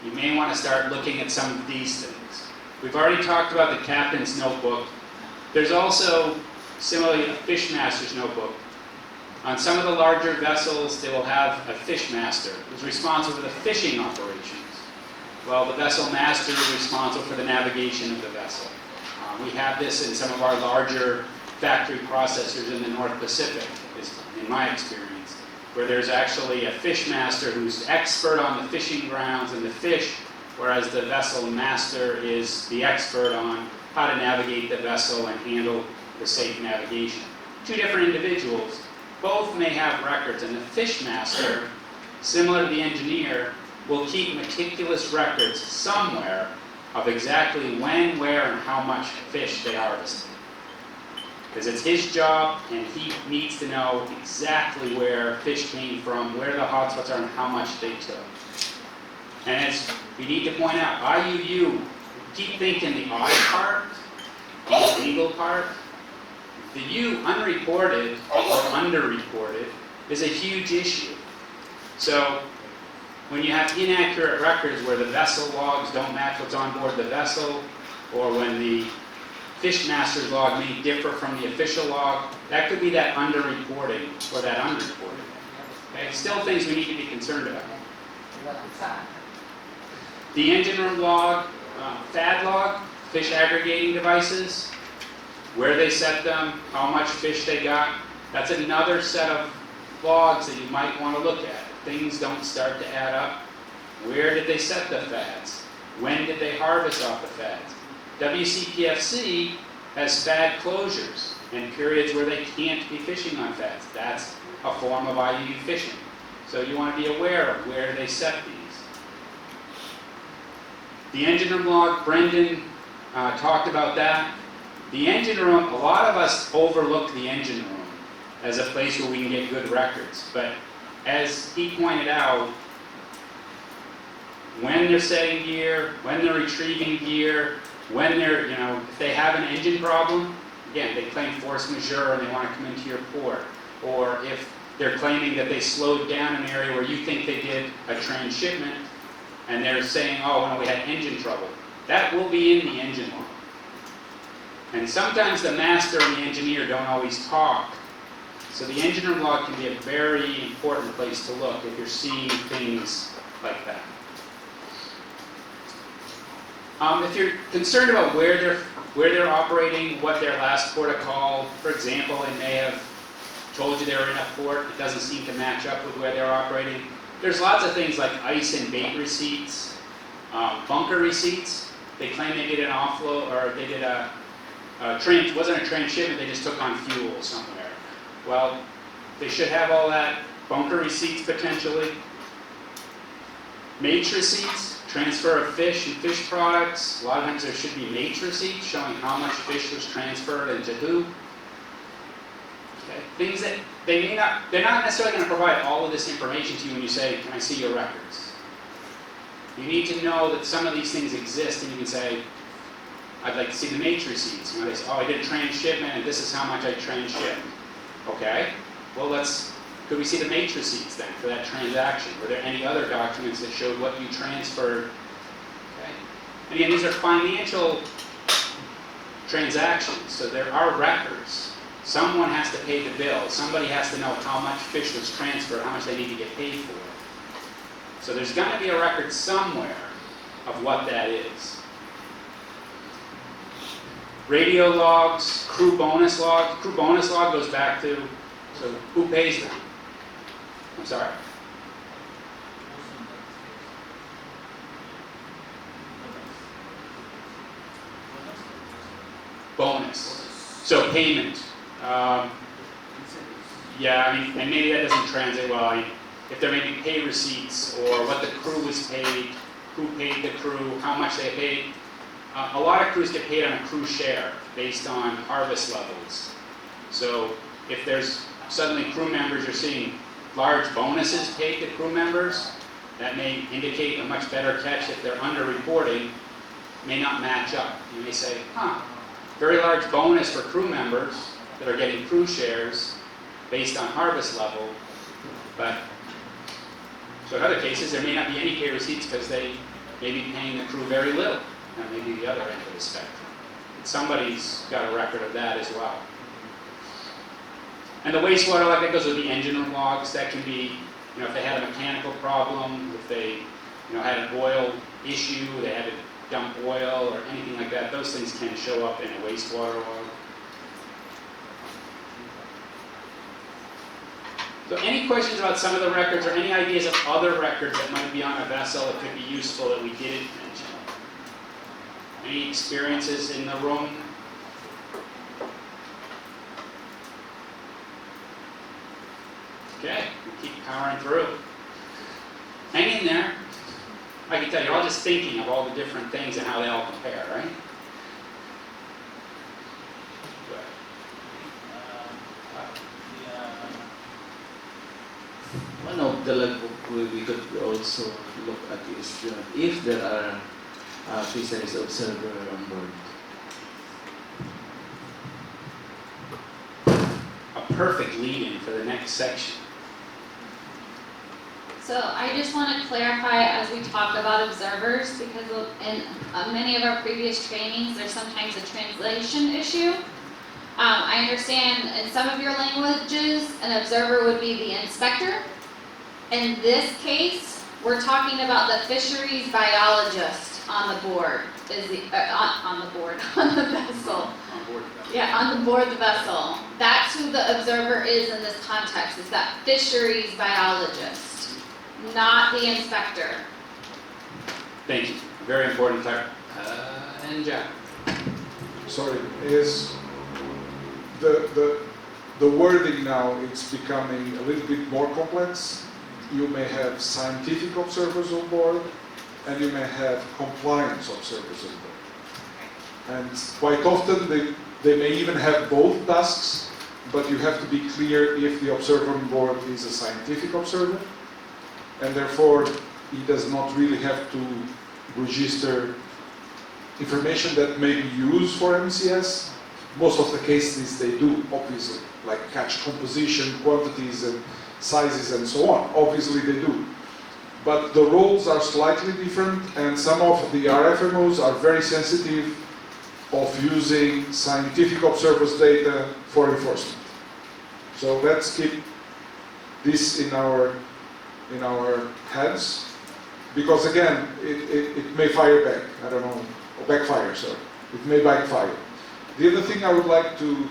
You may want to start looking at some of these things. We've already talked about the captain's notebook. There's also, similarly, a fishmaster's notebook. On some of the larger vessels, they will have a fishmaster who's responsible for the fishing operations. Well, the vessel master is responsible for the navigation of the vessel. We have this in some of our larger factory processors in the North Pacific, in my experience, where there's actually a fish master who's expert on the fishing grounds and the fish, whereas the vessel master is the expert on how to navigate the vessel and handle the safe navigation. Two different individuals, both may have records, and the fish master, similar to the engineer, will keep meticulous records somewhere of exactly when, where, and how much fish they harvested. Because it's his job, and he needs to know exactly where fish came from, where the hotspots are, and how much they took. And as we need to point out, IUU, keep thinking the I part, the legal part. The U, unreported or underreported, is a huge issue. So when you have inaccurate records where the vessel logs don't match what's on board the vessel, or when the fishmaster's log may differ from the official log, that could be that underreporting or that unreported. Okay? Still things we need to be concerned about. The engine room log, FAD log, fish aggregating devices, where they set them, how much fish they got. That's another set of logs that you might want to look at. If things don't start to add up, where did they set the fads? When did they harvest off the fads? WCPFC has fad closures and periods where they can't be fishing on fads. That's a form of IUU fishing. So you want to be aware of where they set these. The engine room log, Brendan talked about that. The engine room, a lot of us overlook the engine room as a place where we can get good records. But as he pointed out, when they're setting gear, when they're retrieving gear, when they're, if they have an engine problem, again, they claim force majeure and they want to come into your port. Or if they're claiming that they slowed down an area where you think they did a transshipment, and they're saying, oh, no, we had engine trouble. That will be in the engine log. And sometimes the master and the engineer don't always talk. So the engine room log can be a very important place to look if you're seeing things like that. If you're concerned about where they're operating, what their last port of call, for example, they may have told you they were in a port, it doesn't seem to match up with where they're operating. There's lots of things like ice and bait receipts, bunker receipts. They claim they did an offload, or they did it wasn't a transshipment, they just took on fuel somewhere. Well, they should have all that. Bunker receipts potentially. Mate receipts, transfer of fish and fish products. A lot of times there should be mate receipts showing how much fish was transferred and to who. Okay. Things that they're not necessarily going to provide all of this information to you when you say, can I see your records? You need to know that some of these things exist, and you can say, I'd like to see the mate receipts. They say, oh, I did a transshipment and this is how much I transshipped. Okay, well could we see the mate receipts then for that transaction? Were there any other documents that showed what you transferred? Okay. And again, these are financial transactions, so there are records. Someone has to pay the bill. Somebody has to know how much fish was transferred, how much they need to get paid for. So there's going to be a record somewhere of what that is. Radio logs, crew bonus log. Crew bonus log goes back to, so who pays them? I'm sorry? Bonus. So payment. Yeah, I mean, and maybe that doesn't translate well. If there may be pay receipts or what the crew was paid, who paid the crew, how much they paid. A lot of crews get paid on a crew share based on harvest levels. So if there's suddenly crew members are seeing large bonuses paid to crew members, that may indicate a much better catch. If they're underreporting, may not match up. You may say, very large bonus for crew members that are getting crew shares based on harvest level, but so in other cases there may not be any pay receipts because they may be paying the crew very little. That may be the other end of the spectrum. But somebody's got a record of that as well. And the wastewater log, that goes with the engine room logs. That can be, if they had a mechanical problem, if they, had an oil issue, they had to dump oil or anything like that, those things can show up in a wastewater log. So any questions about some of the records or any ideas of other records that might be on a vessel that could be useful that we didn't mention? Any experiences in the room? Okay, we'll keep powering through. Hang in there. I can tell you're all just thinking of all the different things and how they all compare, right? One of the logbook we could also look at is if there are fisheries observer on board. A perfect lead-in for the next section. So I just want to clarify as we talk about observers, because in many of our previous trainings, there's sometimes a translation issue. I understand in some of your languages, an observer would be the inspector. In this case, we're talking about the fisheries biologist on the board, on the vessel. On board the vessel. Yeah, on the board the vessel. That's that's who the observer is in this context, is that fisheries biologist, not the inspector. Thank you. Very important and Jack. Sorry, is the wording now, it's becoming a little bit more complex. You may have scientific observers on board, and you may have compliance observers on board. And quite often they may even have both tasks, but you have to be clear if the observer on board is a scientific observer, and therefore he does not really have to register information that may be used for MCS. Most of the cases they do, obviously, like catch composition, quantities and sizes and so on. Obviously they do. But the roles are slightly different, and some of the RFMOs are very sensitive of using scientific observers' data for enforcement. So let's keep this in our heads, because again, it may fire back. I don't know, or backfire. Sorry, it may backfire. The other thing I would like to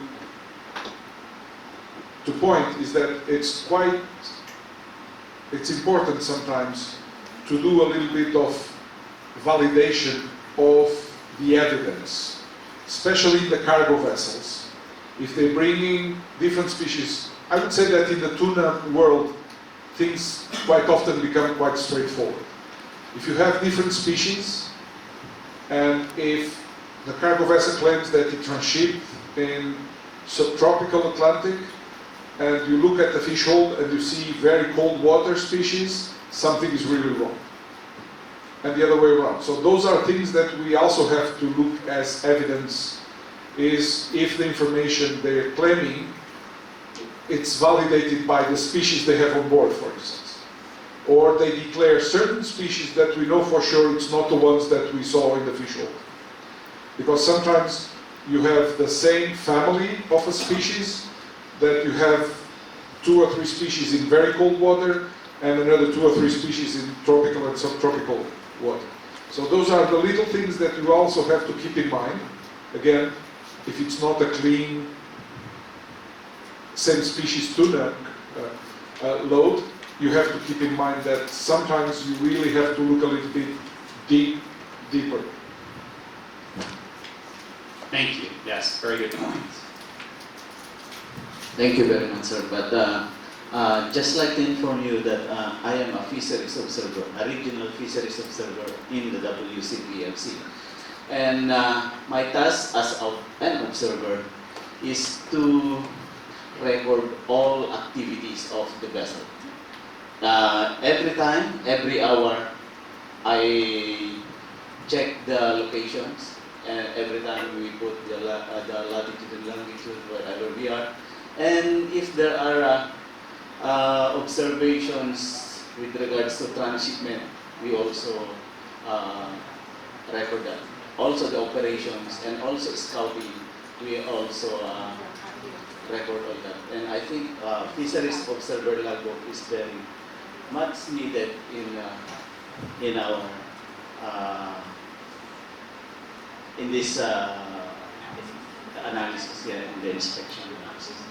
point is that it's important sometimes to do a little bit of validation of the evidence, especially the cargo vessels. If they bring in different species, I would say that in the tuna world, things quite often become quite straightforward. If you have different species, and if the cargo vessel claims that it transshipped in subtropical Atlantic, and you look at the fish hold and you see very cold water species, something is really wrong. And the other way around. So those are things that we also have to look as evidence, is if the information they're claiming, it's validated by the species they have on board, for instance. Or they declare certain species that we know for sure it's not the ones that we saw in the fish hold. Because sometimes you have the same family of a species, that you have 2 or 3 species in very cold water, and another 2 or 3 species in tropical and subtropical water. So those are the little things that you also have to keep in mind. Again, if it's not a clean, same species tuna load, you have to keep in mind that sometimes you really have to look a little bit deeper. Thank you. Yes, very good points. Thank you very much, sir. But just like to inform you that I am a fisheries observer, a regional fisheries observer in the WCPFC. And my task as an observer is to record all activities of the vessel. Every time, every hour, I check the locations, and every time we put the latitude and longitude wherever we are. And if there are observations with regards to transshipment, we also record that. Also the operations and also scouting, we also record all that. And I think fisheries observer logbook is very much needed in our in this analysis here, in the inspection analysis.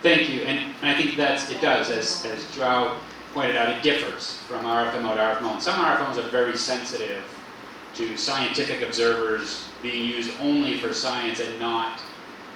Thank you, and I think it does, as Joao pointed out, it differs from RFMO to RFMO. And some RFMOs are very sensitive to scientific observers being used only for science and not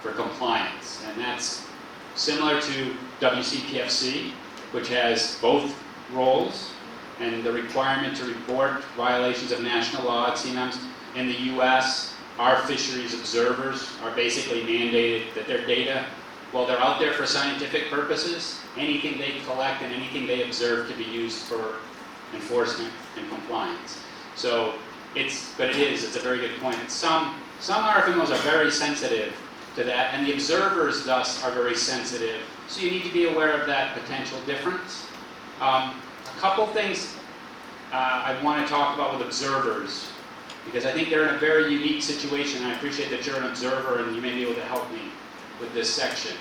for compliance. And that's similar to WCPFC, which has both roles and the requirement to report violations of national law at CNAMs. In the US, our fisheries observers are basically mandated that their data, while they're out there for scientific purposes, anything they collect and anything they observe to be used for enforcement and compliance. So it's a very good point. Some RFMOs are very sensitive to that, and the observers thus are very sensitive. So you need to be aware of that potential difference. A couple things I want to talk about with observers, because I think they're in a very unique situation. I appreciate that you're an observer and you may be able to help me with this section.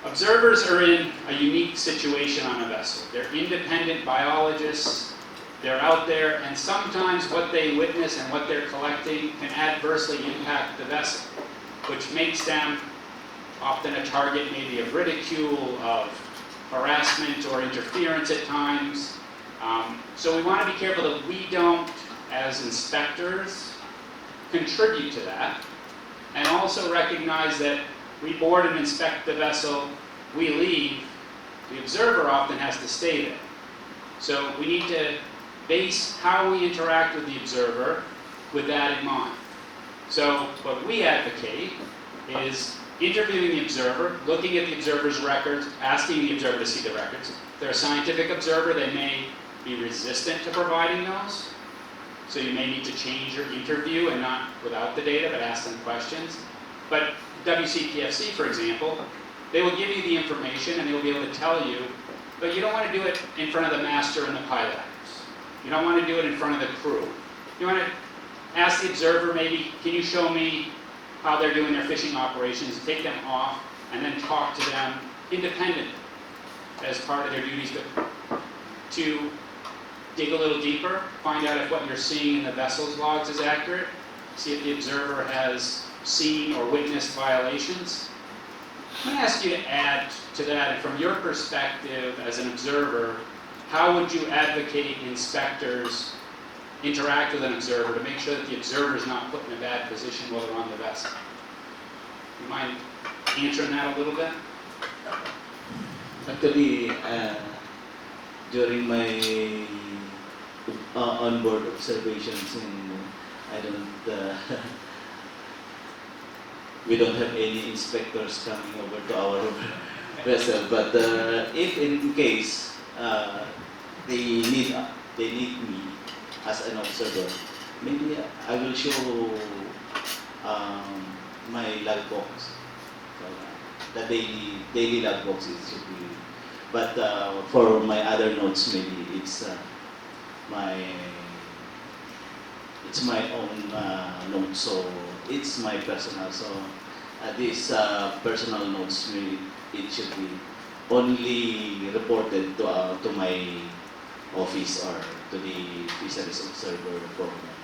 Observers are in a unique situation on a vessel. They're independent biologists. They're out there, and sometimes what they witness and what they're collecting can adversely impact the vessel. which makes them often a target maybe of ridicule, of harassment or interference at times. So we want to be careful that we don't, as inspectors, contribute to that, and also recognize that we board and inspect the vessel, we leave, the observer often has to stay there. So we need to base how we interact with the observer with that in mind. So what we advocate is interviewing the observer, looking at the observer's records, asking the observer to see the records. If they're a scientific observer, they may be resistant to providing those. So you may need to change your interview and not without the data, but ask them questions. But WCPFC, for example, they will give you the information and they will be able to tell you, but you don't want to do it in front of the master and the pilot house. You don't want to do it in front of the crew. You want to ask the observer maybe, can you show me how they're doing their fishing operations, take them off, and then talk to them independently as part of their duties to dig a little deeper, find out if what you're seeing in the vessel's logs is accurate, see if the observer has seen or witnessed violations. I'm going to ask you to add to that, and from your perspective as an observer, how would you advocate inspectors interact with an observer to make sure that the observer is not put in a bad position while they're on the vessel? You mind answering that a little bit? Actually, during my onboard observations, I don't, we don't have any inspectors coming over to our vessel. But if in case they need me as an observer, maybe I will show my logbox. The daily logbox is should be. But for my other notes, maybe it's my own notes, so it's my personal. So these personal notes, maybe it should be only reported to my office or to the fisheries observer program.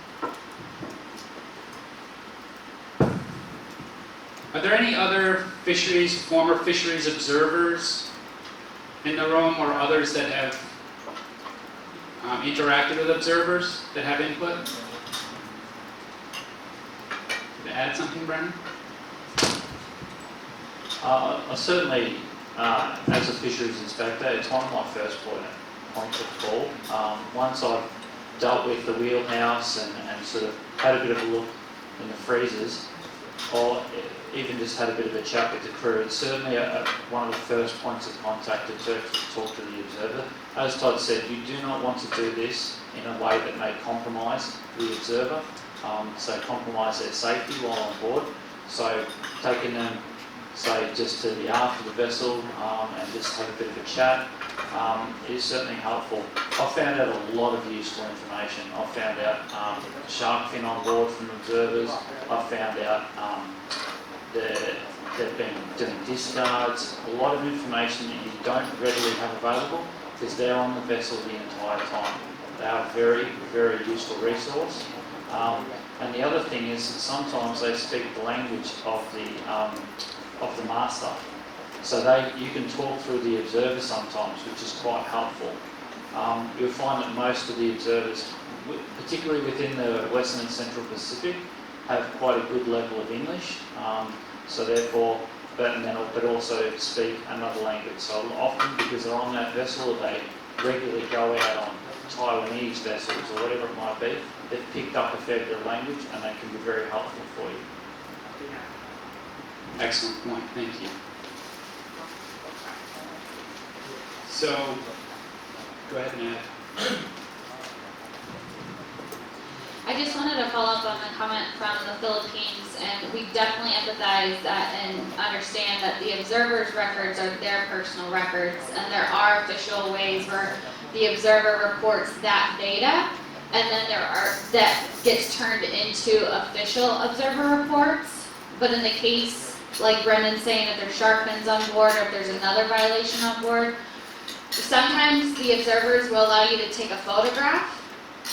Are there any other fisheries, former fisheries observers in the room, or others that have interacted with observers that have input? To add something, Brennan? I certainly, as a fisheries inspector, it's one of my first points of call. Once I've dealt with the wheelhouse and sort of had a bit of a look in the freezers, or even just had a bit of a chat with the crew, it's certainly one of the first points of contact to talk to the observer. As Todd said, you do not want to do this in a way that may compromise the observer, so compromise their safety while on board. So taking them, say, just to the aft of the vessel and just have a bit of a chat is certainly helpful. I've found out a lot of useful information. I've found out shark fin on board from observers. I've found out they've been doing discards. A lot of information that you don't readily have available because they're on the vessel the entire time. They are a very, very useful resource. And the other thing is that sometimes they speak the language of the master. So you can talk through the observer sometimes, which is quite helpful. You'll find that most of the observers, particularly within the Western and Central Pacific, have quite a good level of English. So therefore, but also speak another language. So often, because they're on that vessel, they regularly go out on Taiwanese vessels or whatever it might be. They've picked up a fair bit of language, and they can be very helpful for you. Excellent point, thank you. So, go ahead and add. I just wanted to follow up on the comment from the Philippines, and we definitely empathize that and understand that the observer's records are their personal records, and there are official ways where the observer reports that data, and then that gets turned into official observer reports. But in the case, like Brendan's saying, if there's shark fins on board or if there's another violation on board, sometimes the observers will allow you to take a photograph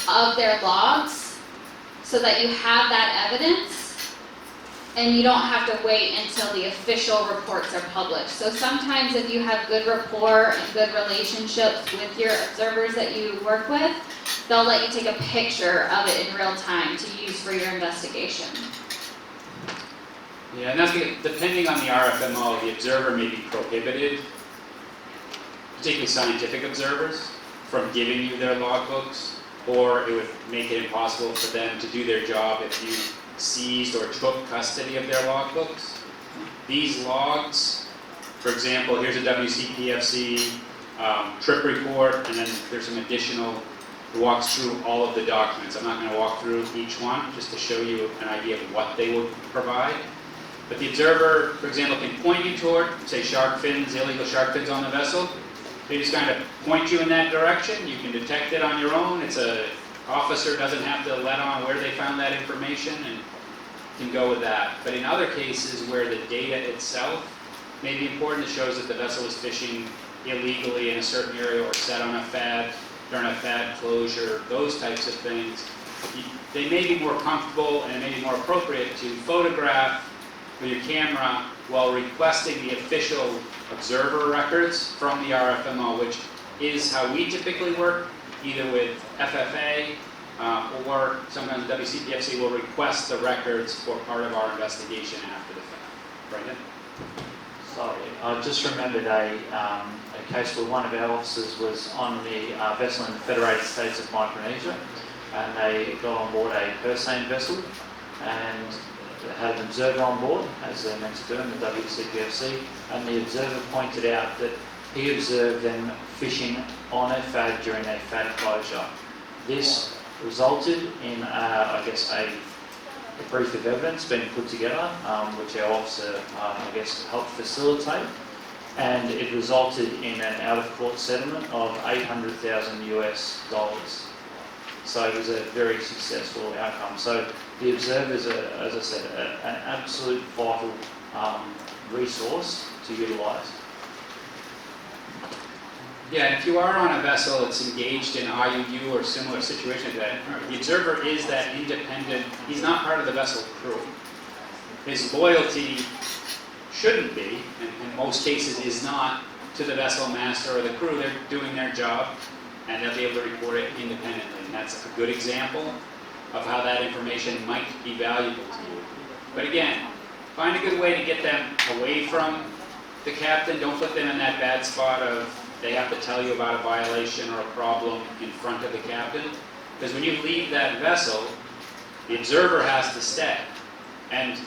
of their logs so that you have that evidence and you don't have to wait until the official reports are published. So sometimes if you have good rapport and good relationships with your observers that you work with, they'll let you take a picture of it in real time to use for your investigation. Yeah, and that's depending on the RFMO, the observer may be prohibited, particularly scientific observers, from giving you their logbooks, or it would make it impossible for them to do their job if you seized or took custody of their logbooks. These logs, for example, here's a WCPFC trip report, and then there's some additional, it walks through all of the documents. I'm not going to walk through each one, just to show you an idea of what they will provide. But the observer, for example, can point you toward, say, shark fins, illegal shark fins on the vessel. They just kind of point you in that direction. You can detect it on your own. Officer doesn't have to let on where they found that information and can go with that. But in other cases where the data itself may be important, it shows that the vessel is fishing illegally in a certain area or set on a FAD, during a FAD closure, those types of things, they may be more comfortable and it may be more appropriate to photograph with your camera while requesting the official observer records from the RFMO, which is how we typically work, either with FFA or sometimes WCPFC will request the records for part of our investigation after the fact. Brendan? Sorry, I just remembered a case where one of our officers was on the vessel in the Federated States of Micronesia, and they got on board a Persane vessel, and they had an observer on board, as they're meant to do in the WCPFC, and the observer pointed out that he observed them fishing on a FAD during a FAD closure. This resulted in, I guess, a brief of evidence being put together, which our officer, I guess, helped facilitate, and it resulted in an out-of-court settlement of $800,000 US. So it was a very successful outcome. So the observers are, as I said, an absolute vital resource to utilise. Yeah, and if you are on a vessel that's engaged in IUU or similar situation to that, the observer is that independent, he's not part of the vessel crew. His loyalty shouldn't be, and in most cases is not, to the vessel master or the crew. They're doing their job, and they'll be able to report it independently. And that's a good example of how that information might be valuable to you. But again, find a good way to get them away from the captain. Don't put them in that bad spot of they have to tell you about a violation or a problem in front of the captain. Because when you leave that vessel, the observer has to stay. And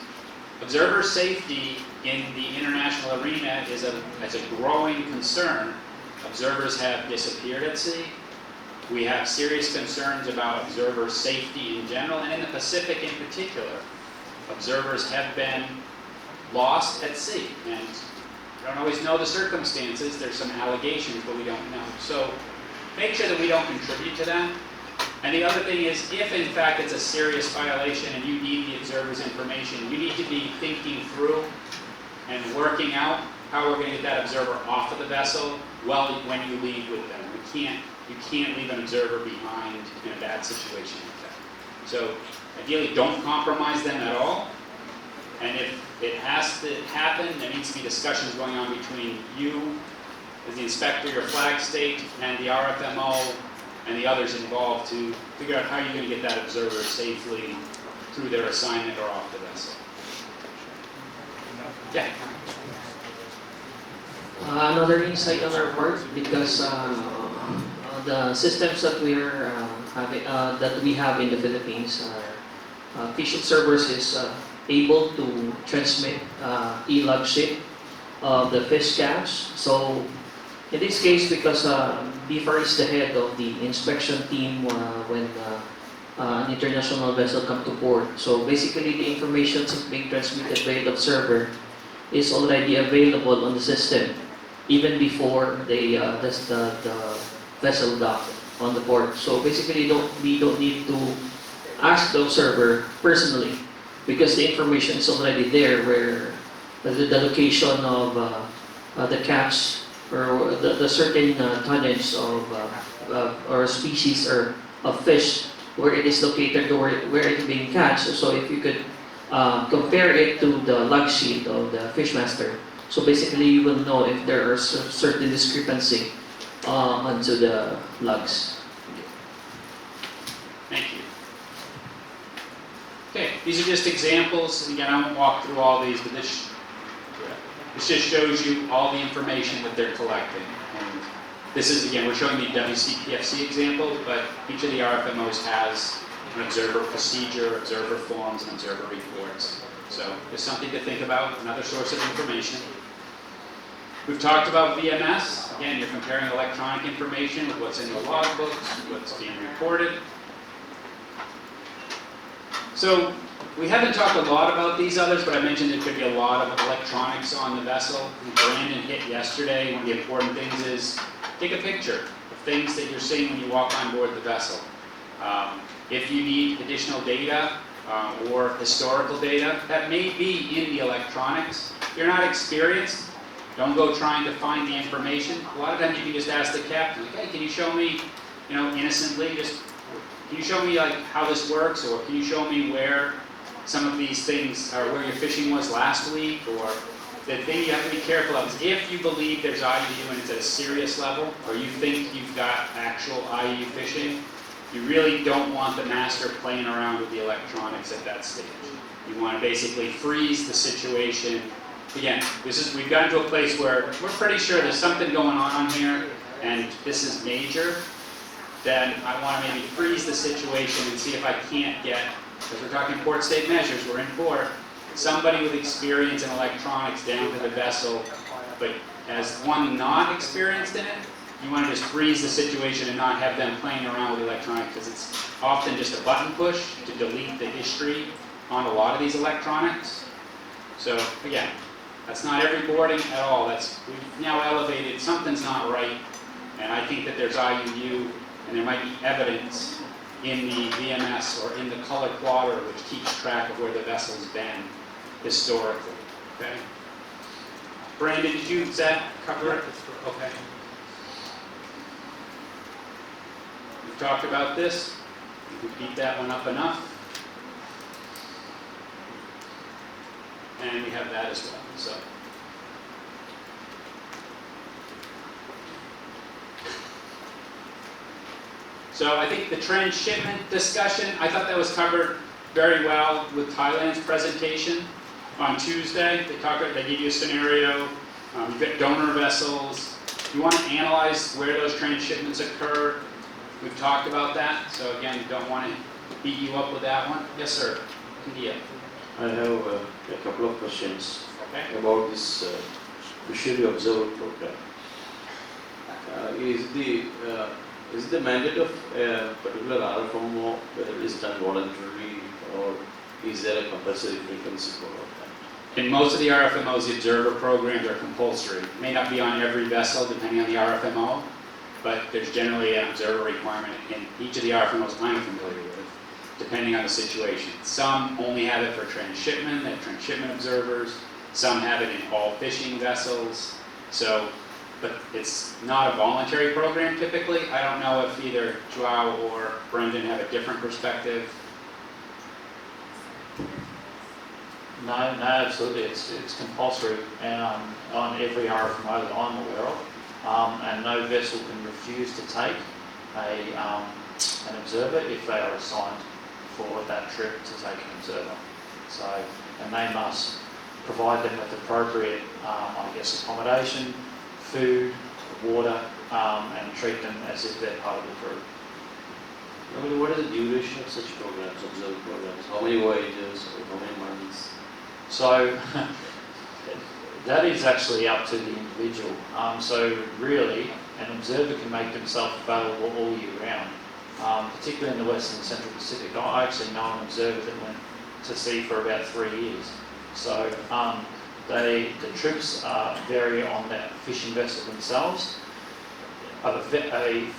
observer safety in the international arena is a growing concern. Observers have disappeared at sea. We have serious concerns about observer safety in general, and in the Pacific in particular. Observers have been lost at sea, and we don't always know the circumstances. There's some allegations, but we don't know. So make sure that we don't contribute to that. And the other thing is, if in fact it's a serious violation and you need the observer's information, you need to be thinking through and working out how we're going to get that observer off of the vessel when you leave with them. You can't leave an observer behind in a bad situation like that. So ideally, don't compromise them at all. And if it has to happen, there needs to be discussions going on between you, as the inspector, your flag state, and the RFMO, and the others involved to figure out how you're going to get that observer safely through their assignment or off the vessel. Yeah. Another insight on our part, because the systems that we are that we have in the Philippines, fish observers is able to transmit e-log sheet of the fish catch. So in this case, because BFAR is the head of the inspection team when an international vessel comes to port. So basically, the information that's being transmitted by the observer is already available on the system, even before the vessel docked on the port. So basically, we don't need to ask the observer personally, because the information is already there, where the location of the catch or the certain tonnage of or species or of fish, where it is located or where it is being catched. So if you could compare it to the log sheet of the Fishmaster. So basically, you will know if there are certain discrepancy onto the logs. Thank you. Okay, these are just examples. Again, I won't walk through all these, but this just shows you all the information that they're collecting. And this is, again, we're showing the WCPFC example, but each of the RFMOs has an observer procedure, observer forms, and observer reports. So there's something to think about, another source of information. We've talked about VMS. Again, you're comparing electronic information with what's in the logbooks, what's being reported. So we haven't talked a lot about these others, but I mentioned there could be a lot of electronics on the vessel. Brandon hit yesterday. One of the important things is take a picture of things that you're seeing when you walk on board the vessel. If you need additional data or historical data, that may be in the electronics. If you're not experienced, don't go trying to find the information. A lot of times you can just ask the captain, like, hey, can you show me, innocently, can you show me like how this works, or can you show me where some of these things, or where your fishing was last week, or the thing you have to be careful of is if you believe there's IUU and it's at a serious level, or you think you've got actual IUU fishing, you really don't want the master playing around with the electronics at that stage. You want to basically freeze the situation. Again, we've gotten to a place where we're pretty sure there's something going on here, and this is major. Then I want to maybe freeze the situation and see if I can't get, because we're talking port state measures, we're in port, somebody with experience in electronics down to the vessel, but as one not experienced in it, you want to just freeze the situation and not have them playing around with electronics, because it's often just a button push to delete the history on a lot of these electronics. So again, that's not every boarding at all. We've now elevated, something's not right, and I think that there's IUU, and there might be evidence in the VMS or in the color plotter which keeps track of where the vessel's been historically. Okay. Brandon, does that cover it? Okay. We've talked about this. We can beat that one up enough. And we have that as well. So I think the transshipment discussion, I thought that was covered very well with Thailand's presentation on Tuesday. They give you a scenario. You've got donor vessels. You want to analyze where those transshipments occur. We've talked about that. So again, don't want to beat you up with that one. Yes, sir. India. I have a couple of questions Okay. about this fishery observer program. Is the mandate of a particular RFMO, whether it is done voluntarily, or is there a compulsory frequency for that? In most of the RFMOs, the observer programs are compulsory. It may not be on every vessel, depending on the RFMO, but there's generally an observer requirement in each of the RFMOs I'm familiar with, depending on the situation. Some only have it for transshipment, they have transshipment observers. Some have it in all fishing vessels. But it's not a voluntary program typically. I don't know if either Joao or Brendan have a different perspective. No, absolutely. It's compulsory on every RFMO that I'm aware of, and no vessel can refuse to take an observer if they are assigned for that trip to take an observer. So, and they must provide them with appropriate, accommodation, food, water, and treat them as if they're part of the crew. What is the duration of such programs, observer programs? How many voyages or how many months? So that is actually up to the individual. So really, an observer can make themselves available all year round, particularly in the Western and Central Pacific. I actually know an observer that went to sea for about 3 years. So the trips vary on that fishing vessel themselves. A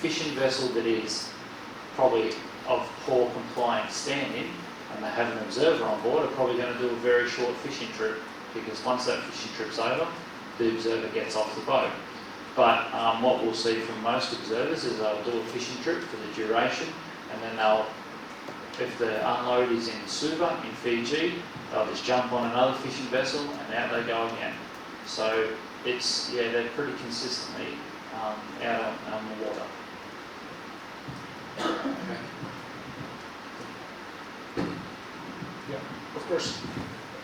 fishing vessel that is probably of poor compliance standing and they have an observer on board are probably going to do a very short fishing trip, because once that fishing trip's over, the observer gets off the boat. But what we'll see from most observers is they'll do a fishing trip for the duration, and then they'll if the unload is in Suva, in Fiji, they'll just jump on another fishing vessel and out they go again. So it's, yeah, they're pretty consistently out on the water. Yeah, of course.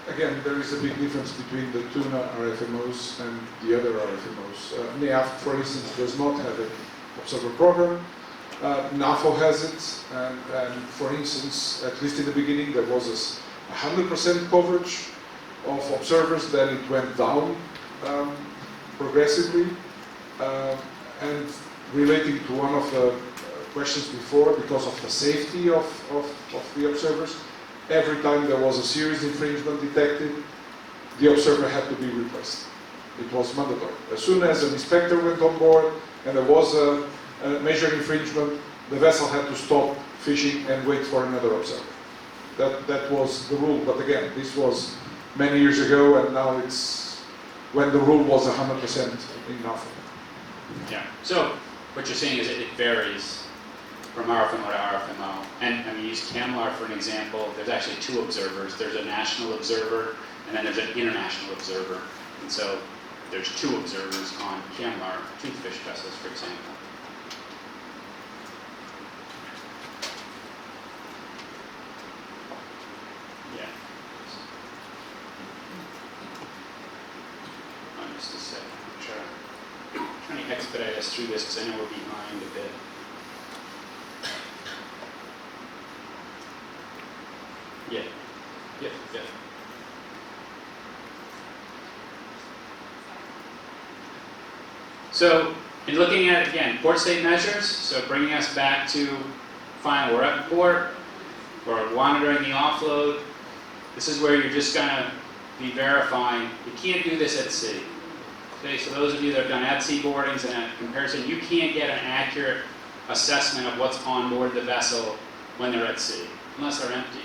Again, there is a big difference between the tuna RFMOs and the other RFMOs. NEAF, for instance, does not have an observer program. NAFO has it, and for instance, at least in the beginning, there was 100% coverage of observers, then it went down progressively. And relating to one of the questions before, because of the safety of the observers, every time there was a serious infringement detected, the observer had to be replaced. It was mandatory. As soon as an inspector went on board and there was a major infringement, the vessel had to stop fishing and wait for another observer. That was the rule, but again, this was many years ago, and now it's when the rule was 100% in NAFO. Yeah, so what you're saying is it varies from RFMO to RFMO. And I mean, use CAMLAR for an example. There's actually two observers. There's a national observer, and then there's an international observer. And so there's two observers on CAMLAR toothfish vessels, for example. Yeah. Just a second. I'm trying to expedite us through this because I know we're behind a bit. Yeah. Yeah. Yeah. So, in looking at, again, port state measures, so bringing us back to fine, we're at port, we're monitoring the offload. This is where you're just going to be verifying. You can't do this at sea. Okay, so those of you that have done at-sea boardings and a comparison, you can't get an accurate assessment of what's on board the vessel when they're at sea, unless they're empty.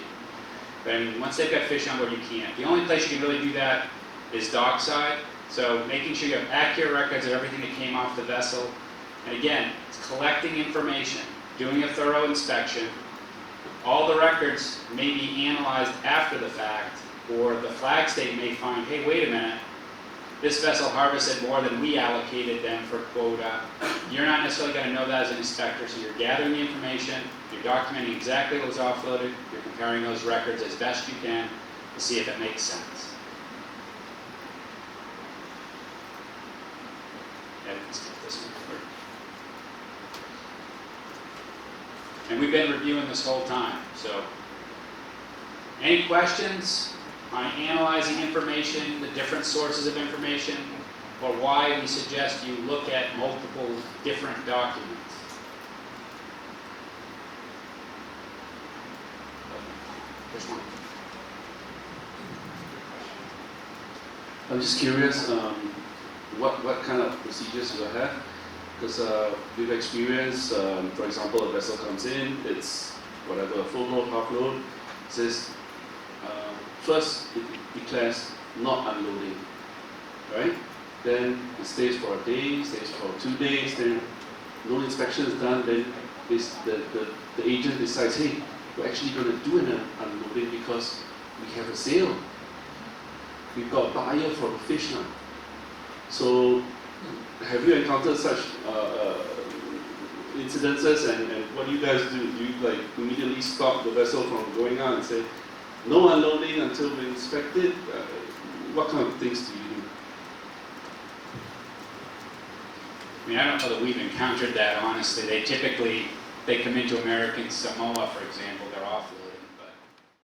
But I mean, once they've got fish on board, you can't. The only place you can really do that is dockside. So making sure you have accurate records of everything that came off the vessel. And again, it's collecting information, doing a thorough inspection. All the records may be analyzed after the fact, or the flag state may find, hey, wait a minute, this vessel harvested more than we allocated them for quota. You're not necessarily going to know that as an inspector, so you're gathering the information, you're documenting exactly what was offloaded, you're comparing those records as best you can to see if it makes sense. Yeah, let's get this one forward. And we've been reviewing this whole time, so any questions on analyzing information, the different sources of information, or why we suggest you look at multiple different documents? There's one. I'm just curious, what kind of procedures you have? Because we've experienced, for example, a vessel comes in, it's whatever, full load, half load, says, first it declares not unloading, right? Then it stays for a day, stays for 2 days, then no inspection is done, then the agent decides, hey, we're actually going to do an unloading because we have a sale. We've got a buyer for the fish now. So have you encountered such incidences, and what do you guys do? Do you like immediately stop the vessel from going out and say, no unloading until we inspect it? What kind of things do you do? I mean, I don't know that we've encountered that, honestly. They come into American Samoa, for example, they're offloaded.